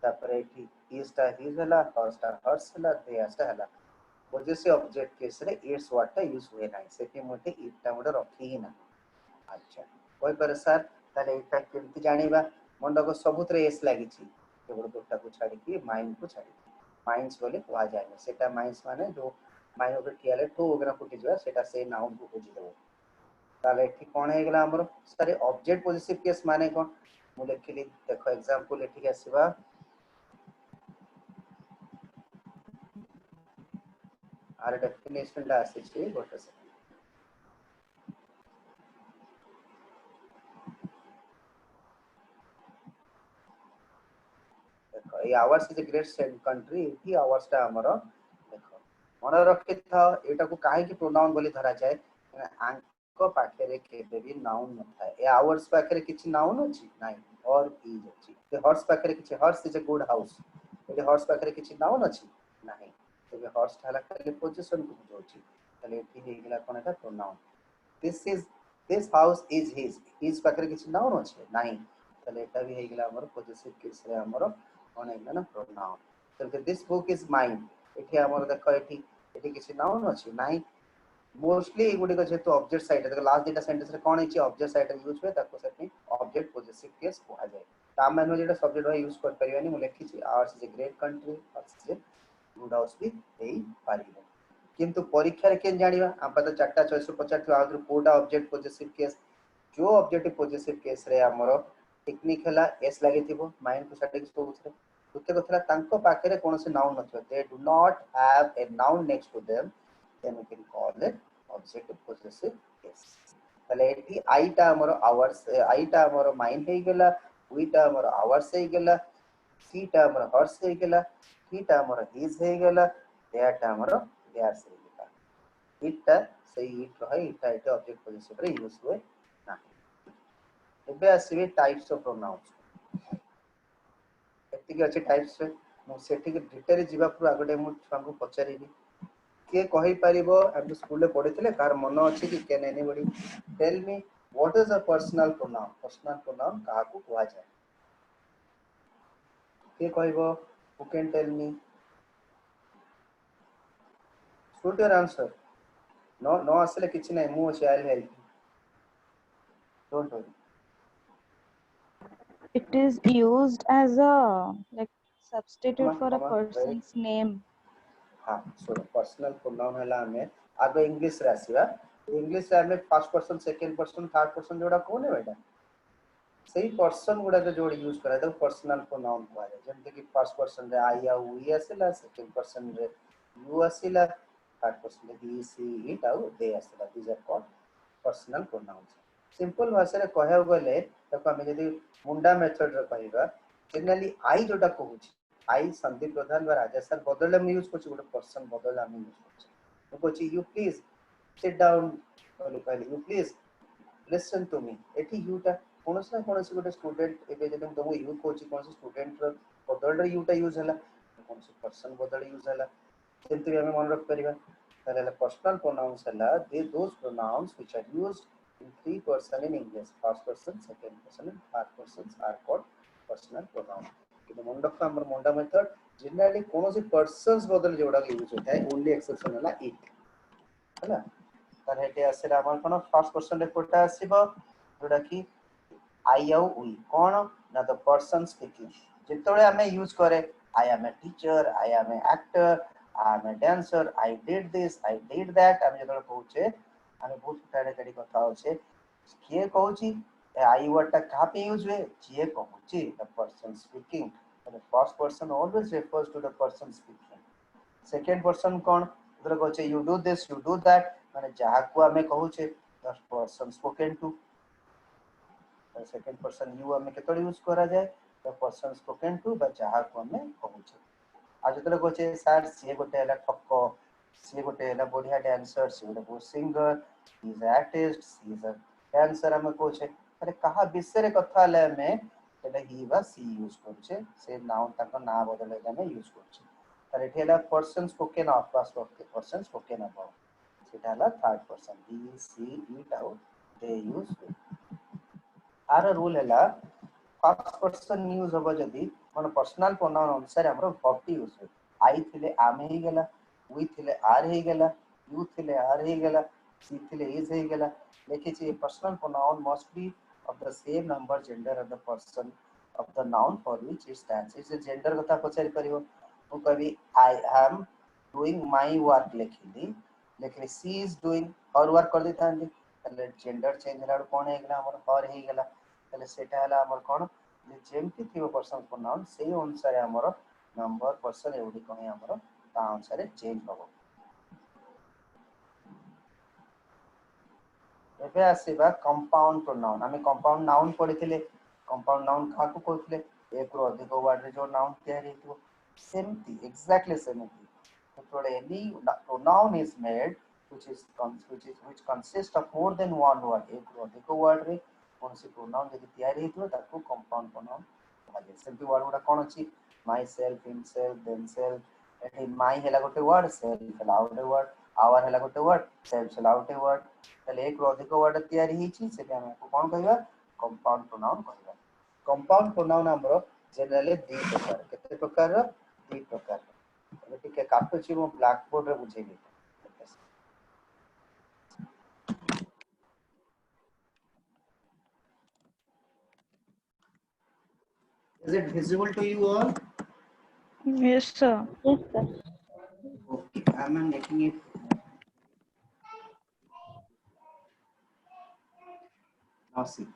तापरे एठी इज टा हिज हला हर्स टा हर्स हला देयर्स टा हला पोजेसिव ऑब्जेक्ट केस रे इट्स वर्ड टा यूज हुए नाही सेठी मोटे इट टा मोटे रखी ही ना अच्छा कोई पर सर ताले इटा केमति जानिबा मंडा को सबुतरे एस लागी छी केवल दोटा को छाडी की माइंड को छाडी माइंड्स बोले कहा जाय सेटा माइंड्स माने जो माइंड ओके ठियाले ठो ओगरा फुटी जवा सेटा से नाउन को बुझी देबो ताले एठी कोन हे गेला हमरो सारे ऑब्जेक्ट पोजेसिव केस माने कोन मु लिखली देखो एग्जांपल एठी आसीबा आर डेफिनेशन ला आसी छी गोटे से देखो ए ours is a great country एठी आवर्स टा हमरो देखो मन रखि था एटा को काहे की प्रोनाउन बोली धरा जाय आंको पाखरे केबे भी नाउन न था ए आवर्स पाखरे किछि नाउन अछि नाही और इज अछि ए हॉर्स पाखरे किछि horse is a good house a horse पाखरे किछि नाउन अछि नाही तबे हॉर्स ठाला खाली पोजीशन को बुझौछि तले एठी हे गेला कोन एटा pronoun this house is his पाखरे किछि नाउन अछि नाही तले एटा भी हे गेला हमर पोजीसिव केस रे हमर कोन हे गेला ना प्रोनाउन तले दिस बुक इज माइन एठी हमर देखो एठी किछि नाउन अछि नाही मोस्टली एगुडी को जेतो ऑब्जेक्ट साइड देखो लास्ट डेटा सेंटेंस रे कोन अछि ऑब्जेक्ट साइड यूज हुए ताको सेठी ऑब्जेक्ट पोजेसिव केस कहा जाय ता माने जेटा सब्जेक्ट भाई यूज कर परिवानी मु लिखि छी hours is a great country hours is good house भी देई पारिबो किंतु परीक्षा रे केन जानिबा हम पता चारटा चॉइस रो 50 आउटर कोडा ऑब्जेक्ट पोजेसिव केस जो ऑब्जेक्ट पोजेसिव केस रे हमरो टेक्निक हला एस लागि थिबो माइंड को सेटिंग्स को उछरे दुते कथला तांको पाखरे कोनसे नाउन नथो they do not have a noun next to them then we can call it object possessive case तले एठी आई टा हमरो आवर्स आई टा हमरो माइंड हे गेला वी टा हमरो आवर्स हे गेला सी टा हमरो हर्स हे गेला ही टा हमरो हिज हे गेला देयर टा हमरो देयर्स हे गेला इट टा से इट रहे इटा इट ऑब्जेक्ट पोजेसिव रे यूज हुए ना एबे आसीबे टाइप्स ऑफ प्रोनाउंस एति के अछि टाइप्स रे मु सेठी के डिटेल जिबा पुरा आगटे मु छां को पचारिबी के कहि परिबो हम स्कूल ले पढितले कार मन अछि कि can anybody tell me what is a personal pronoun का को कहा जाय के कहिबो who can tell me shoot your answer no asle kiछि नै मु अछि I help don't worry It is used as a like substitute for a मामा वेरी person's name. हां सो पर्सनल प्रोनाउन हला हमें आगे इंग्लिश रे आसीबा इंग्लिश रे हमें first person second person third person जोड़ा कोन है बेटा सही पर्सन गुडा के जोड़ यूज करा तो पर्सनल प्रोनाउन कहा जाय जेंते कि फर्स्ट पर्सन रे आई या वी आसीला सेकंड पर्सन रे यू आसीला थर्ड पर्सन रे ही सी इट आउ दे आसीला this are called personal pronouns simple भाषा रे कहया गले तको हम यदि मुंडा मेथड रे कहबा जनरली आई जोटा कहूची आई संदीप प्रधान व राजा सर बदले हम यूज करछ गोटे पर्सन बदले हम यूज करछ तो कहची यू प्लीज सिट डाउन कहली you please listen to me एठी यूटा कोनोस ना कोनोस गोटे स्टूडेंट एबे जदि हम तुमको यू कोची कोनोस स्टूडेंट रो बदल रे यूटा यूज हला कोनोस पर्सन बदल यूज हला सेमति भी हमें मन रख परिबा ताले पर्सनल प्रोनाउंस हला they those pronouns which are used in three person in English first person second person and third person are called personal pronoun कि मन रख हमर मोंडा मेथड जनरली कोनोस पर्सन्स बदल जोडा यूज होता है ओनली एक्सेप्शन हला इट हला तर हेटे आसे हमर कोन फर्स्ट पर्सन रे कोटा आसीबो जोडा कि I आउ we कौन ना द पर्सन स्पीकिंग जितने आमे यूज करे I am a teacher, I am an actor, I am a dancer, I did this, I did that आमे जतने कहूचे आमे बहुत सारे कड़ी कथा होचे किए कहूची I वर्ड टा कहाँ पे यूज हुए जिए कहूची the person speaking the first person always refers to the person speaking second person कौन उधर कहूचे you do this, you do that माने जहाँ को आमे कहूचे the person spoken to second person you हमें केतोड़ी यूज करा जाए द पर्सन स्पोकन टू बा जहा को हमें कहूचे आज जतले कहूचे सर से गोटे हला ठक्क से गोटे हला बढ़िया डांसर से गोटे बहुत singer he is artist he is a dancer हमें कहूचे अरे कहा विषय रे कथा हला में सेटा ही बा सी यूज करछे से नाउन तक ना बदले हमें यूज करछे तर एठी हला person spoken of past of the person spoken about सेटा हला third person he she it आउट दे यूज आर रूल है फर्स्ट पर्सन यूज होबो जदी मन पर्सनल प्रोनाउन अनुसार हमरो वर्ब टी यूज हो आई थिले आमे ही गेला वी थिले आर ही गेला यू थिले आर ही गेला सी थिले इज ही गेला लेकिन ये personal pronoun must be of the same number gender of the person of the noun for which it stands is gender कथा पचारि परिबो मु कभी I am doing my work लेखिली लेकिन she is doing her work कर देतांदी तले जेंडर चेंज होला कोन हे गेला हमर हर हे गेला तले सेटा हला हमर कोन जे जेमति थिबो पर्सन प्रोनाउन सेही अनुसार हमर नंबर पर्सन एउडी कहि हमर ता अनुसार चेंज होबो एबे आसीबा कंपाउंड प्रोनाउन हमें कंपाउंड नाउन पढिथिले कंपाउंड नाउन काकू कहथिले एक रो अधिक वर्ड रे जो नाउन तयार हेतु सेमति exactly सेमति so any pronoun is made which consists of more than one word एक रो अधिक वर्ड रे कौन सी प्रोनाउन यदि तयार हेतु ताकू कंपाउंड प्रोनाउन कहाजे सेमति वर्ड गुडा कोन अछि माय सेल्फ हिमसेल्फ देमसेल्फ एठी माय हेला गोटे वर्ड सेल्फ हेला गोटे वर्ड आवर हेला गोटे वर्ड सेल्फ हेला गोटे वर्ड तले एक रो अधिक वर्ड तयार हिची सेटा हमको कोन कहबा कंपाउंड प्रोनाउन कहबा कंपाउंड प्रोनाउन हमरो जनरली दि प्रकार केते प्रकार दि प्रकार एबे टिके काटुची मो ब्लैक बोर्ड रे बुझेबी Is it visible to you all? Yes, sir. Yes, sir. Okay, I am making it. Now see.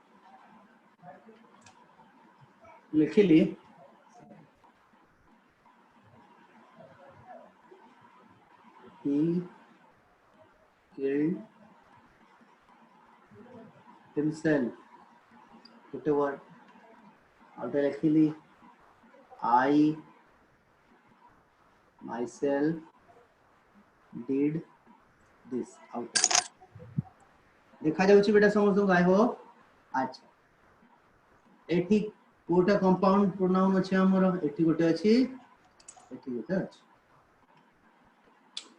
लिखिली he killed himself whatever और लिखिली I myself did this out देखा जाउची बेटा समझो गाय हो अच्छा एठी कोटा कंपाउंड प्रोनाउन अछि हमर एठी गोटे अछि एठी गोटे अछि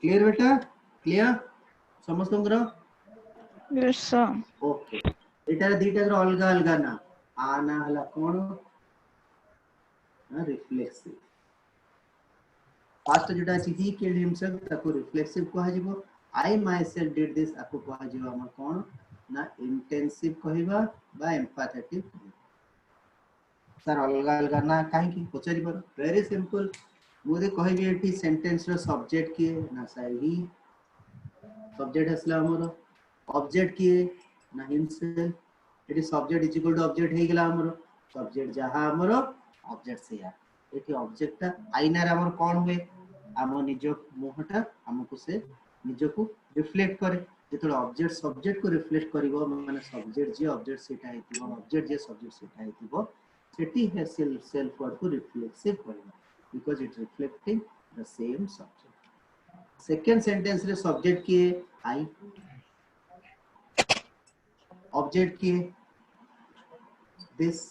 क्लियर बेटा क्लियर समस्त करो Yes, sir. ओके एटा दीटा रो अलगा अलगा ना आना हला कोन ना रिफ्लेक्सिव फास्ट जोटा अछि ही किल्ड हिमसेल्फ ताको रिफ्लेक्सिव कहा जिवो I my self did this आको कहा जिवो हमर कोन ना इंटेंसिव कहिबा बा एम्पैथेटिक सर अलगा अलगा ना काहे की पचारि पर वेरी सिंपल मुझे कहबी एठी सेंटेंस रो सब्जेक्ट किए ना सर ही सब्जेक्ट असला हमर ऑब्जेक्ट किए ना हिमसेल्फ एठी subject is equal to object हे गेला हमर सब्जेक्ट जहां हमर ऑब्जेक्ट से या एठी ऑब्जेक्ट ता आईना रे हमर कोन हुए हम निज मुहटा हमको से निज को रिफ्लेक्ट करे जेतले ऑब्जेक्ट सब्जेक्ट को रिफ्लेक्ट करिवो माने सब्जेक्ट जे ऑब्जेक्ट सेटा हेतिबो ऑब्जेक्ट जे सब्जेक्ट सेटा हेतिबो सेटी है self word को reflexive करिवो because it reflecting the same subject second sentence रे subject किए I object किए this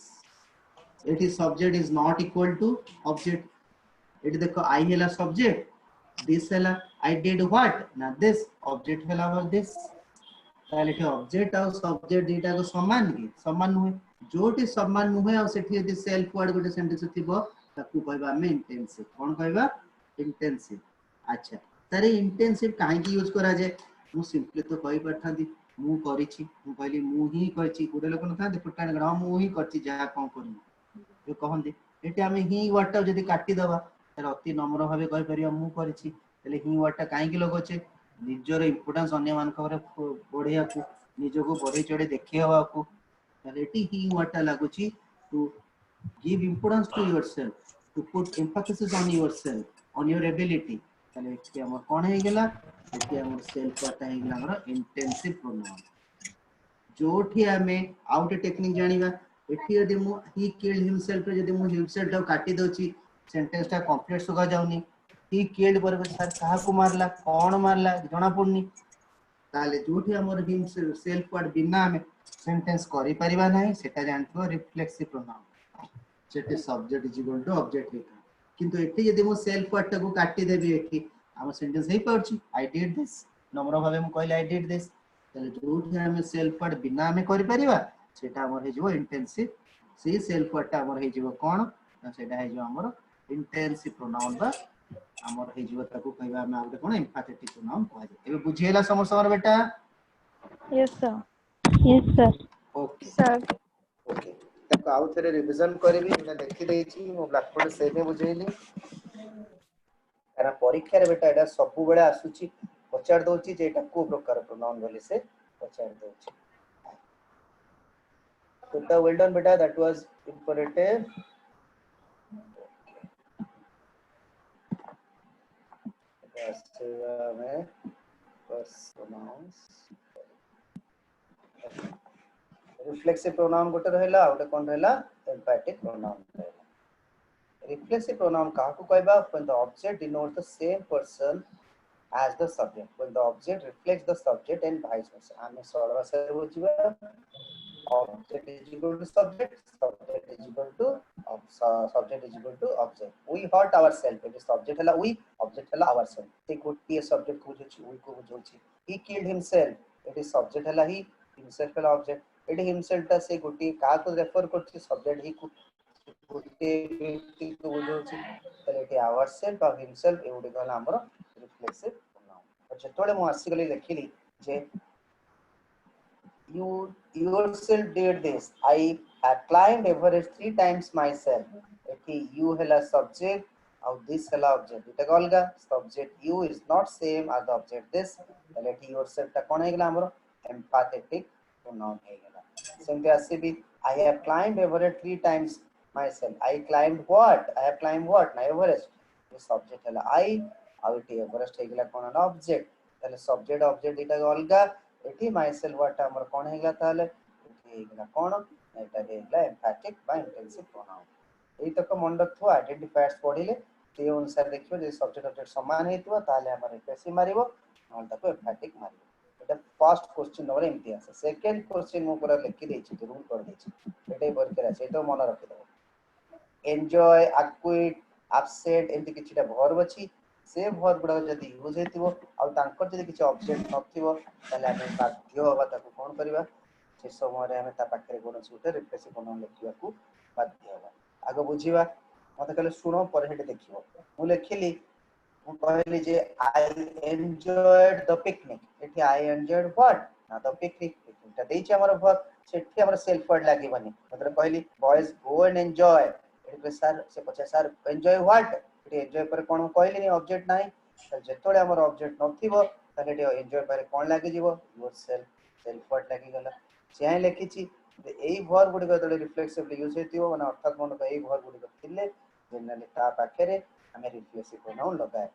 एठी subject is not equal to object एठी देखो आई हैला सब्जेक्ट दिस हैला आई डिड व्हाट ना दिस ऑब्जेक्ट हैला दिस ताले एठी ऑब्जेक्ट और सब्जेक्ट दीटा को समान की समान नुहे जोटी समान नुहे और सेठी यदि सेल्फ वर्ड गोटे सेंटेंस थिबो ताकू कहबा हमें इंटेंसिव कोन कहबा इंटेंसिव अच्छा तारे इंटेंसिव काहे की यूज करा जाय मु सिंपली तो कहि परथांदी मु करिछि मु कहली मु ही करिछि गुडे लोक न थांदे फुटाण गडा मु ही करछि जहा कोन करि जो कहंदी एटी आमे ही वर्ड टा जदी काटी दबा तारे अति नम्र भाबे कहि परिया मु करिछि तले ही वर्ड टा काहे की लगोचे निजर इंपोर्टेंस अन्य मान करे बढ़िया को निज को बढ़ी चढ़े देखि हवा को ताले एटी ही वर्ड टा लागुछि to give importance to yourself to put emphasis on yourself on your ability ताले एटी हमर कोन हे गेला एटी हमर सेल्फ वर्ड टा हे गेला हमर इंटेंसिव प्रोनाउन जोठी आमे आउट टेक्निक जानिबा एठी यदि मु ही किल्ड हिमसेल्फ यदि मु हिमसेल्फ टा काटी दोची सेंटेंस टा कंप्लीट सुगा जाउनी ही किल्ड पर सर कहा को मारला कोन मारला जणा पड़नी ताले जोठी हमर हिमसेल्फ वर्ड बिना आमे सेंटेंस करि परिबा नाही सेटा जानथो रिफ्लेक्सिव प्रोनाउन सेटे subject is equal to object हे किंतु एठी यदि मु सेल्फ वर्ड टा को काटी देबी एठी हम सेंटेंस हे परछि आई डिड दिस नम्र भाबे मु कहले आई डिड दिस ताले जोठी हमें सेल्फ वर्ड बिना हमें करि परिबा सेटा हमर हे जिवो इंटेंसिव से सेल्फ वर्ड टा हमर हे जिवो कोन सेटा हे जिवो हमर इंटेंसिव प्रोनाउन बा हमर हे जिवो ताको कहबा हम आउटे कोन एम्फैथेटिक प्रोनाउन कहै एबे बुझिएला समस्या हमर बेटा Yes, sir. Yes, sir. Okay Sir. Okay ताको आउ थरे रिवीजन करबी मैं देखि देछि मो ब्लैक बोर्ड से में बुझेइली कारण परीक्षा रे बेटा एटा सब बेले आसुची पचार दोची जे एटा को प्रकार प्रोनाउन बोली से पचार दोची so the well done beta that was imperative yes में बस pronouns reflexive pronoun गोटे रहला गोटे कोन रहला emphatic pronoun रहला reflexive pronoun का को कहबा when the object denotes the same person as the subject when the object reflects the subject and vice versa आमे सरल भाषा रे बुझिबा object is equal to subject subject is equal to subject is equal to object we hurt ourselves it is subject hela we object hela ourselves ते गोटी subject को बुझुची we को बुझुची he killed himself it is subject hela he himself hela object it himself ता से गोटी का को refer करछि subject ही को गोटी व्यक्ति को बुझुची तले it ourself और himself ए उडी गला हमर reflexive pronoun जेतोले मु आसी गली देखिली जे you yourself did this I have climbed Everest 3 times myself एठी you hela subject और this hela object एटा अलगा subject you is not same as the object this तले एठी yourself ता कोन हे गेला हमर empathetic pronoun हे गेला सेमते आसी भी I have climbed Everest 3 times myself I climbed what I have climbed what ना Everest ये subject hela I और एठी Everest हे गेला कोन object तले subject object एटा अलगा एठी myself वर्ड हमर कोन हेगला ताले एठी हेगला कोन एटा हेगला एम्फैटिक बा इंटेंसिव प्रोनाउन एई तक मन रखथो आइडेंटिफायर्स पढिले ते अनुसार देखियो जे सब्जेक्ट ऑब्जेक्ट समान हेतुवा ताले हमर रिफ्लेक्सिव मारिबो नल तक एम्फैटिक मारिबो एटा फर्स्ट क्वेश्चन नंबर एमती आसे सेकंड क्वेश्चन मो पूरा लिखि देछि रूल कर देछि एटा बरकरार छै तो मन रखि दबो एन्जॉय एक्विट अपसेट एंती किछटा वर्ब अछि से वर्ब गुडा जदी यूज हेतिबो आ तांकर जदी किछ ऑब्जेक्ट नथिबो ताले हम बाध्य होबा ताको कोन करबा से समय रे हम ता पाखरे कोन सुटे रिफ्लेक्सिव प्रोनाउन लिखिबा को बाध्य होबा आगो बुझिबा मते कहले सुनो पर हेटे देखिबो मु लिखिली मु कहली जे आई एन्जॉयड द पिकनिक एठी आई एन्जॉयड व्हाट ना द पिकनिक एटा देछि हमर वर्ब सेठी हमर सेल्फ वर्ड लागिबनी मतलब कहली बॉयज गो एंड एन्जॉय एठी सर से पछे सर एन्जॉय व्हाट एठी एन्जॉय पर कोन कहली नि ऑब्जेक्ट नाही त जेतोले हमर ऑब्जेक्ट नथिबो ताले एठी एन्जॉय पर कोन लागि जिवो योरसेल्फ सेल्फ वर्ड लागि गला चाहे लिखिछि एई वर्ब गुडी गतले रिफ्लेक्सिवली यूज हेतिबो माने अर्थात मन एई वर्ब गुडी थिले जनरली ता पाखरे हमें रिफ्लेक्सिव प्रोनाउन लगाए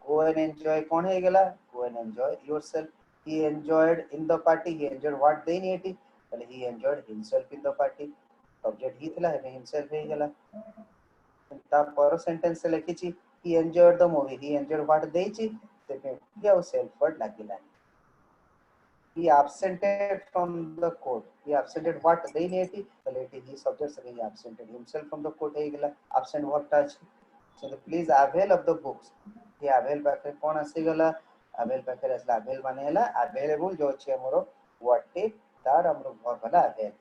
go and enjoy कोन हे गेला go and enjoy yourself he enjoyed in the party he enjoyed what they need ताले he enjoyed himself in the party subject he थिला हे himself हे गेला ता पर सेंटेंस से लिखिछि he enjoyed the movie he enjoyed what देछि तेबे या सेल्फ वर्ड लागिला he absented from the court. He absented what they need he subjects he absented himself from the court he gala absent what touch. So the please avail of the books. He avail पाखे कौन आसी गला avail पाखे असला avail माने हला available जो अच्छे हमरो what take तार हमरो बहुत भला avail.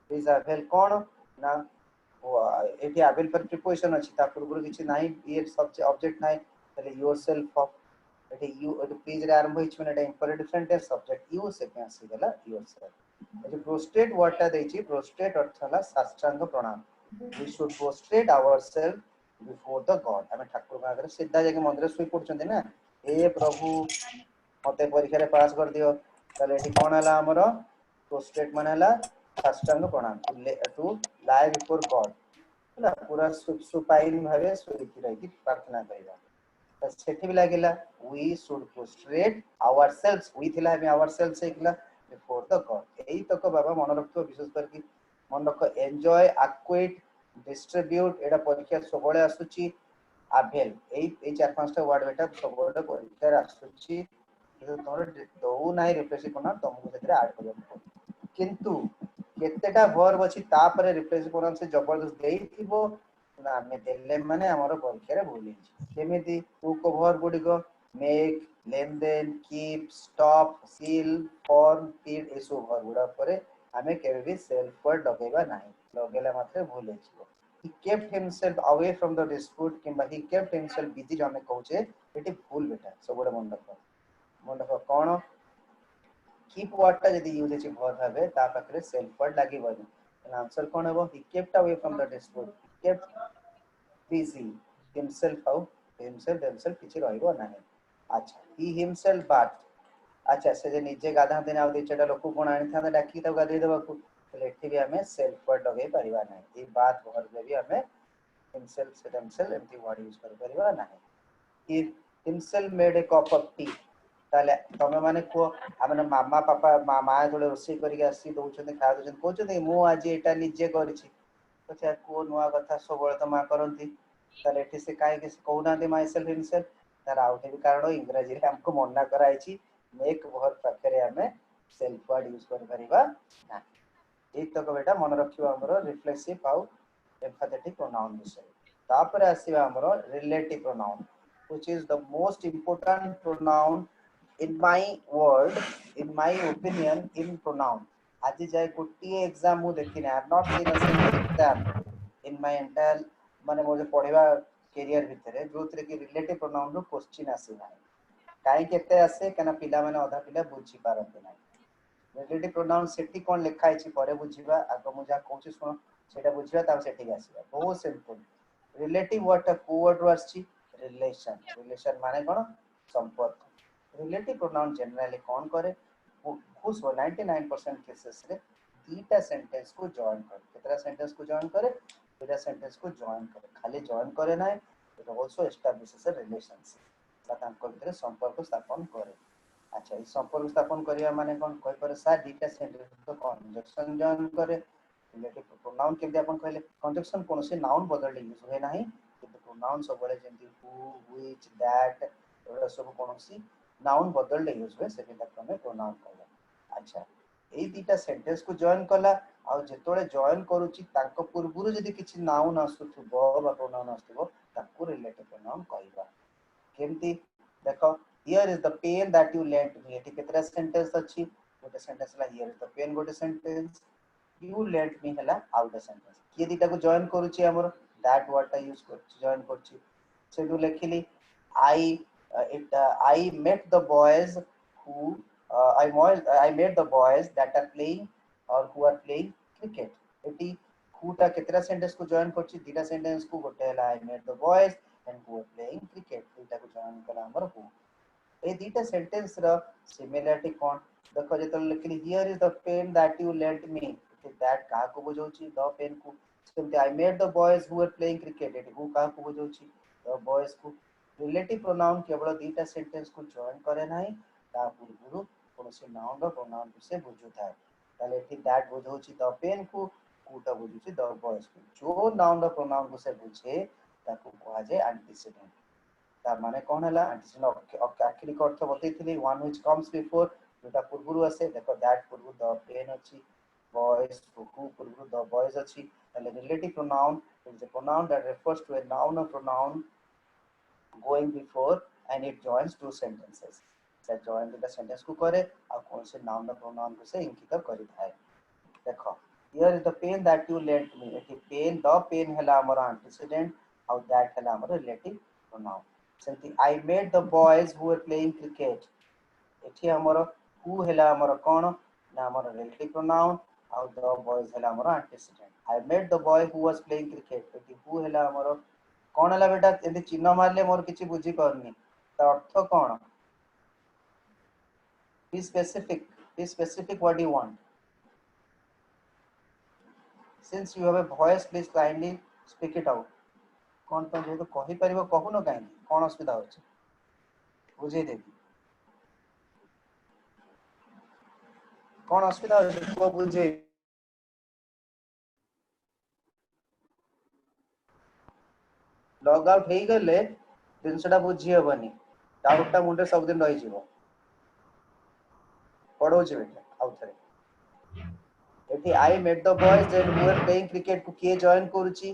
Please avail कौन ना एठी avail पर preposition अछि ता पूर्व किछि नाही ये सब्जेक्ट ऑब्जेक्ट नाही तले yourself of एठी you एठी please रे आरंभ होइछ माने imperative sentence subject you से पे आसी गला yourself. एठी prostrate word ता देछि prostrate अर्थ हला साष्टांग प्रणाम. We should prostrate ourselves before the God. आमे ठाकुर का आगे सीधा जाके मंदिर सुई पड़छन्ते ना हे प्रभु मते परीक्षा रे पास कर दियो तले एठी कोन हला हमरो prostrate माने हला साष्टांग प्रणाम to lie before God. हला पूरा सुपाइन भावे सुई रही प्रार्थना करिवा. सेठी भी लागेला we should prostrate ourselves we थिला हमें ourselves एकला before the God. एई तक बाबा मन रखतो विशेष करके मन रख enjoy acquit distribute एडा परीक्षा सबले आसुची avail एई चार पांचटा वर्ड बेटा सबले परीक्षा आसुची जो तोर दो नाही रिप्लेस कोना तुमको सेतरे ऐड करबो किंतु केतेटा वर्ब अछि ता परे रिप्लेस कोना से जबरदस्त देइथिबो ना हमें देले माने हमरो परीक्षा रे भूली केमिति टू को वर्ब गुडी को मेक लेनदेन keep stop seal form feed एसो वर्ब गुडा परे हमें केबे भी सेल्फ वर्ड लगेबा नाही लगेला मात्रे भूल हिजबो. He kept himself away from the dispute किंबा he kept himself busy जो हमें कहूचे एटी भूल बेटा सबोडे मन रखो कोन keep word ता यदि यूज अछि वर्ब भाबे ता पाखरे सेल्फ वर्ड लागिबनी आंसर कोन हेबो he kept away from the dispute he kept busy himself how himself किछि रहइबो नाही. अच्छा he himself bath अच्छा से जे निजे गाधा देना आ दिचटा लोक कोन आनि था डाकी त गाधे देबाकू तले एठी भी हमें सेल्फ वर्ड लगे परिबा नाही. ई बात वर्ब भी हमें himself से themselves एमती वर्ड यूज कर परिबा नाही. he himself made a cup of tea ताले तमे माने को हमने मामा पापा मामा जोले रोसई करिक आसी दउछन खा दउछन कहउछन मु आज एटा निजे करछि तो से को नुवा कथा सबले तो मा करंती ताले एठी से काहे के कहउना दे माय सेल्फ हिमसेल्फ तार आउटे भी कारण इंग्रजी रे हमको मना कराइछि मेक वर्ब पाखरे हमें सेल्फ वर्ड यूज कर परिबा ना. ए तक बेटा मन रखिबा हमरो रिफ्लेक्सिव आउ एम्फैथेटिक प्रोनाउन विषय. तापर आसीबा हमरो relative pronoun which is the most important pronoun in my word in my opinion in pronoun. आज जाए गोटे एग्जाम मु देखिने I have not seen a single exam in my entire माने मोर पढिबा करियर भितरे जोतरे कि रिलेटिव प्रोनाउन रो क्वेश्चन आसी ना काई केते आसे कना पिला माने आधा पिला बुझी पारते ना. रिलेटिव प्रोनाउन सेठी कोन लिखा आछि परे बुझिबा आगो मु जा कहूची सुनो सेटा बुझिबा ता सेठी आसीबा बहुत सिंपल. रिलेटिव वर्ड को वर्ड आछि रिलेशन माने कोन संपर्क. रिलेटिव प्रोनाउन जनरली कौन करे खुश हो 99% केसेस रे दीटा सेंटेंस को जॉइन करे कितना सेंटेंस को जॉइन करे दीटा सेंटेंस को जॉइन करे खाली जॉइन करे ना it also establishes a relationship ताता हमको भीतर संपर्क स्थापन करे. अच्छा ई संपर्क स्थापन करिया माने कोन कोइ पर सा दीटा सेंटेंस को कंजक्शन जॉइन करे रिलेटिव प्रोनाउन केमते अपन कहले कंजक्शन कोनोसी नाउन बदलले यूज होय नाही किंतु प्रोनाउन सब बले जेंति हु व्हिच दैट एवरा सब कोनोसी नाउन बदलले यूज होय से तक हमें प्रोनाउन कहला. अच्छा एई दीटा सेंटेंस को जॉइन कला आ जेतोळे जॉइन करूची तांको पूर्वरु जदी किछि नाउन आसुथबो बा प्रोनाउन आसुथबो ताकू रिलेटिव प्रोनाउन कहबा केमती देखो here is the pen that you lent me एठी केतरा सेंटेंस अछि गोटे सेंटेंस ला हियर इज द पेन गोटे सेंटेंस यू लेंट मी हला आउट द सेंटेंस के दीटा को जॉइन करूची हमर दैट वर्ड ता यूज करछि जॉइन करछि सेडु लेखिली आई I met the boys who I met the boys that are playing or who are playing cricket. Eighty who टा केतरा sentence को जॉइन करछि दीटा सेंटेंस को गोटे हला I met the boys and who are playing cricket दीटा को join कला हमर who A दीटा sentence रा सिमिलरिटी कोन देखो जेतल लिखली here is the pen that you lent me that का को बुझौछि the pen को सेमते I met the boys who were playing cricket eighty who का को बुझौछि the boys को रिलेटिव प्रोनाउन केवल दीटा सेंटेंस को जॉइन करे नाही ता पूर्वरु कोनोसी नाउन रो प्रोनाउन विषय बुझु थाए ताले एठी दैट बुझौछि द पेन को कुटा बुझुछि द बॉयज को जो नाउन रो प्रोनाउन विषय बुझे ताको कहा जाय एंटीसीडेंट ता माने कोन हला एंटीसीडेंट आखिरी को अर्थ बतैथिली वन व्हिच कम्स बिफोर जोटा पूर्व आसे देखो दैट पूर्व द पेन अच्छी boys to who पूर्व द boys अच्छी ताले relative pronoun is a pronoun that refers to a noun or pronoun going before and it joins two sentences that join the sentence को करे और कौन से noun or pronoun को से इंकित करिथाए देखो here is the pen that you lent me एठी pen the pen हला हमर antecedent और that हला हमर relative pronoun सेंति I met the boys who were playing cricket एठी हमर who हला हमर कोन ना हमर relative pronoun और the boys हला हमर antecedent I met the boy who was playing cricket एठी who हला हमर कोन हला बेटा एंती चिन्ह मारले मोर किछि बुझी करनी त अर्थ कोन be specific what do you want since you have a voice please kindly speak it out कौन तो जे तो कहि परिबो कहू न काई कोन असुविधा होछ बुझे देबी कोन असुविधा होछ को बुझे लॉग आउट हे गले जिनसटा बुझी हेबनी डाउटटा मुंडे सब दिन रहि जीवो पढौछ बेटा आउ थरे एठी I met the boys that who were playing cricket को के जॉइन करूची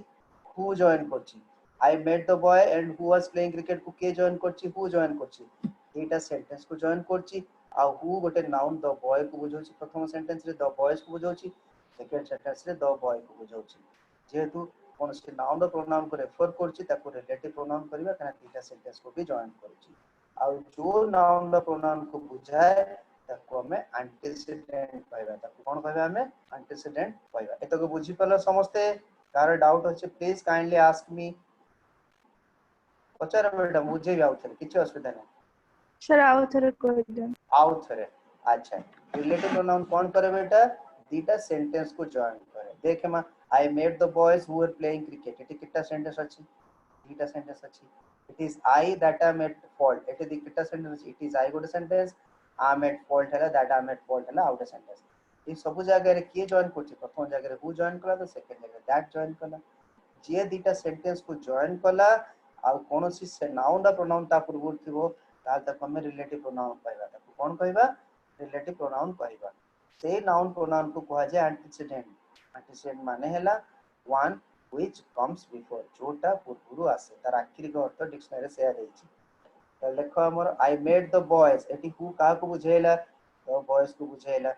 हु जॉइन करची I met the boy and who was playing cricket को के जॉइन करची हु जॉइन करची एटा सेंटेंस को जॉइन करची आ हु गोटे नाउन द बॉय को बुझौची प्रथम सेंटेंस रे द बॉयज को बुझौची सेकंड सेंटेंस रे द बॉय को बुझौची जेहेतु कोन से नाउन द प्रोनाउन को रेफर करची ताको रिलेटिव प्रोनाउन करबा कना एटा सेंटेंस को भी जॉइन करची आ जो नाउन द प्रोनाउन को बुझाए ताको हमें एंटीसीडेंट कहबा ताको कोन कहबा हमें एंटीसीडेंट कहबा एतो को बुझी पलो समस्ते कार डाउट होचे प्लीज काइंडली आस्क मी पचार बेटा मुझे भी आउथरे किछ असुविधा नै सर आओ थोड़ा कह दो आउथरे अच्छा रिलेटिव प्रोनाउन कौन करे बेटा दीटा सेंटेंस को जॉइन करे देखे मा I met the boys who were playing cricket एटी कितना सेंटेंस अछि दीटा सेंटेंस अछि it is I that I met fault एटी दी कितना सेंटेंस इट इज आई गोटे सेंटेंस आई मेट फॉल्ट हैला दैट आई मेट फॉल्ट हैला आउट सेंटेंस ई सब जगह रे के जॉइन करछि प्रथम जगह रे हु जॉइन कला तो सेकंड जगह दैट जॉइन कला जे दीटा सेंटेंस को जॉइन कला आ कोनोसी से नाउन दा प्रोनाउन ता पूर्व थिबो ताल तक हमें रिलेटिव प्रोनाउन कहबा ताको कोन कहबा रिलेटिव प्रोनाउन कहबा से नाउन प्रोनाउन को कहा जाय एंटीसीडेंट माने हैला वन व्हिच कम्स बिफोर जोटा पूर्व आसे तार आखिरी को अर्थ डिक्शनरी शेयर हेछि तो देखो हमर आई मेट द बॉयज एटी हु का को बुझेला द बॉयज को बुझेला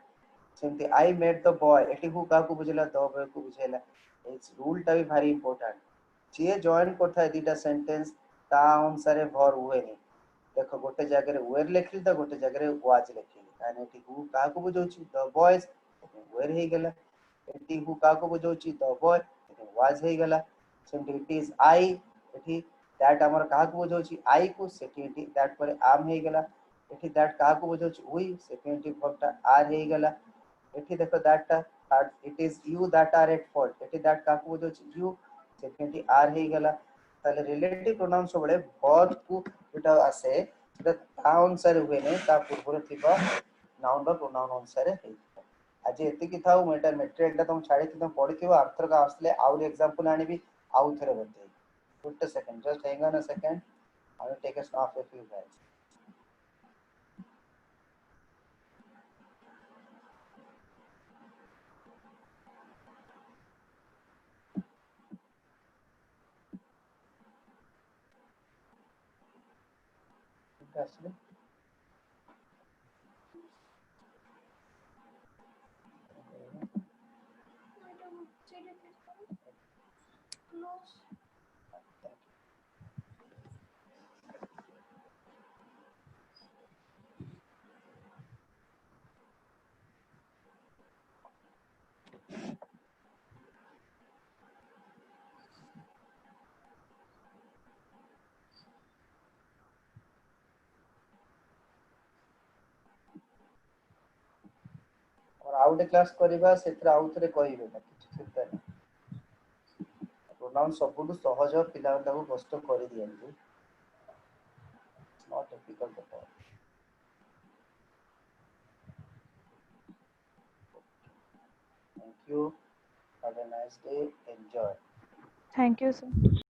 सेमती आई मेट द बॉय एटी हु का को बुझेला द बॉय को बुझेला इट्स रूल टा भी भारी इंपोर्टेंट जे जॉइन करथा है दीटा सेंटेंस ता अनुसार भर हुए नहीं देखो गोटे जगह रे वेर लिखली त गोटे जगह रे वाज लिखली काने एटी हु का को बुझौची द बॉयज वेर हे गेला एटी हु का को बुझौची द बॉय वाज हे गेला सेमती it is I eighty that हमर का को बुझौची आई को सेकेंड दैट पर आम हे गेला एटी दैट का को बुझौची वी सेकेंड वर्बटा आर हे गेला एटी देखो that third it is you that are at fault एटी दैट का को बुझौची यू सेकेंड आर हे गेला ताले रिलेटिव प्रोनाउन सबले वर्ब को जेटा आसे सेटा ता अनुसार हुए नै ता पूर्व थिबा नाउन द प्रोनाउन अनुसार हे आज एते कि थाउ मेटर मेट्रिक दा तुम छाड़ी तुम पढिथिबो आर्थर का आसले आउर एग्जांपल आनिबी आउ थरे बते good second just hang on a second I will take a snap of you guys actually और आउट क्लास करबा सेत्र आउट रे कहिबे किछ चिंता नै प्रोनाउन सबुठु सहज पिला ताको कष्ट करि दियंती not difficult at all thank you have a nice day enjoy thank you sir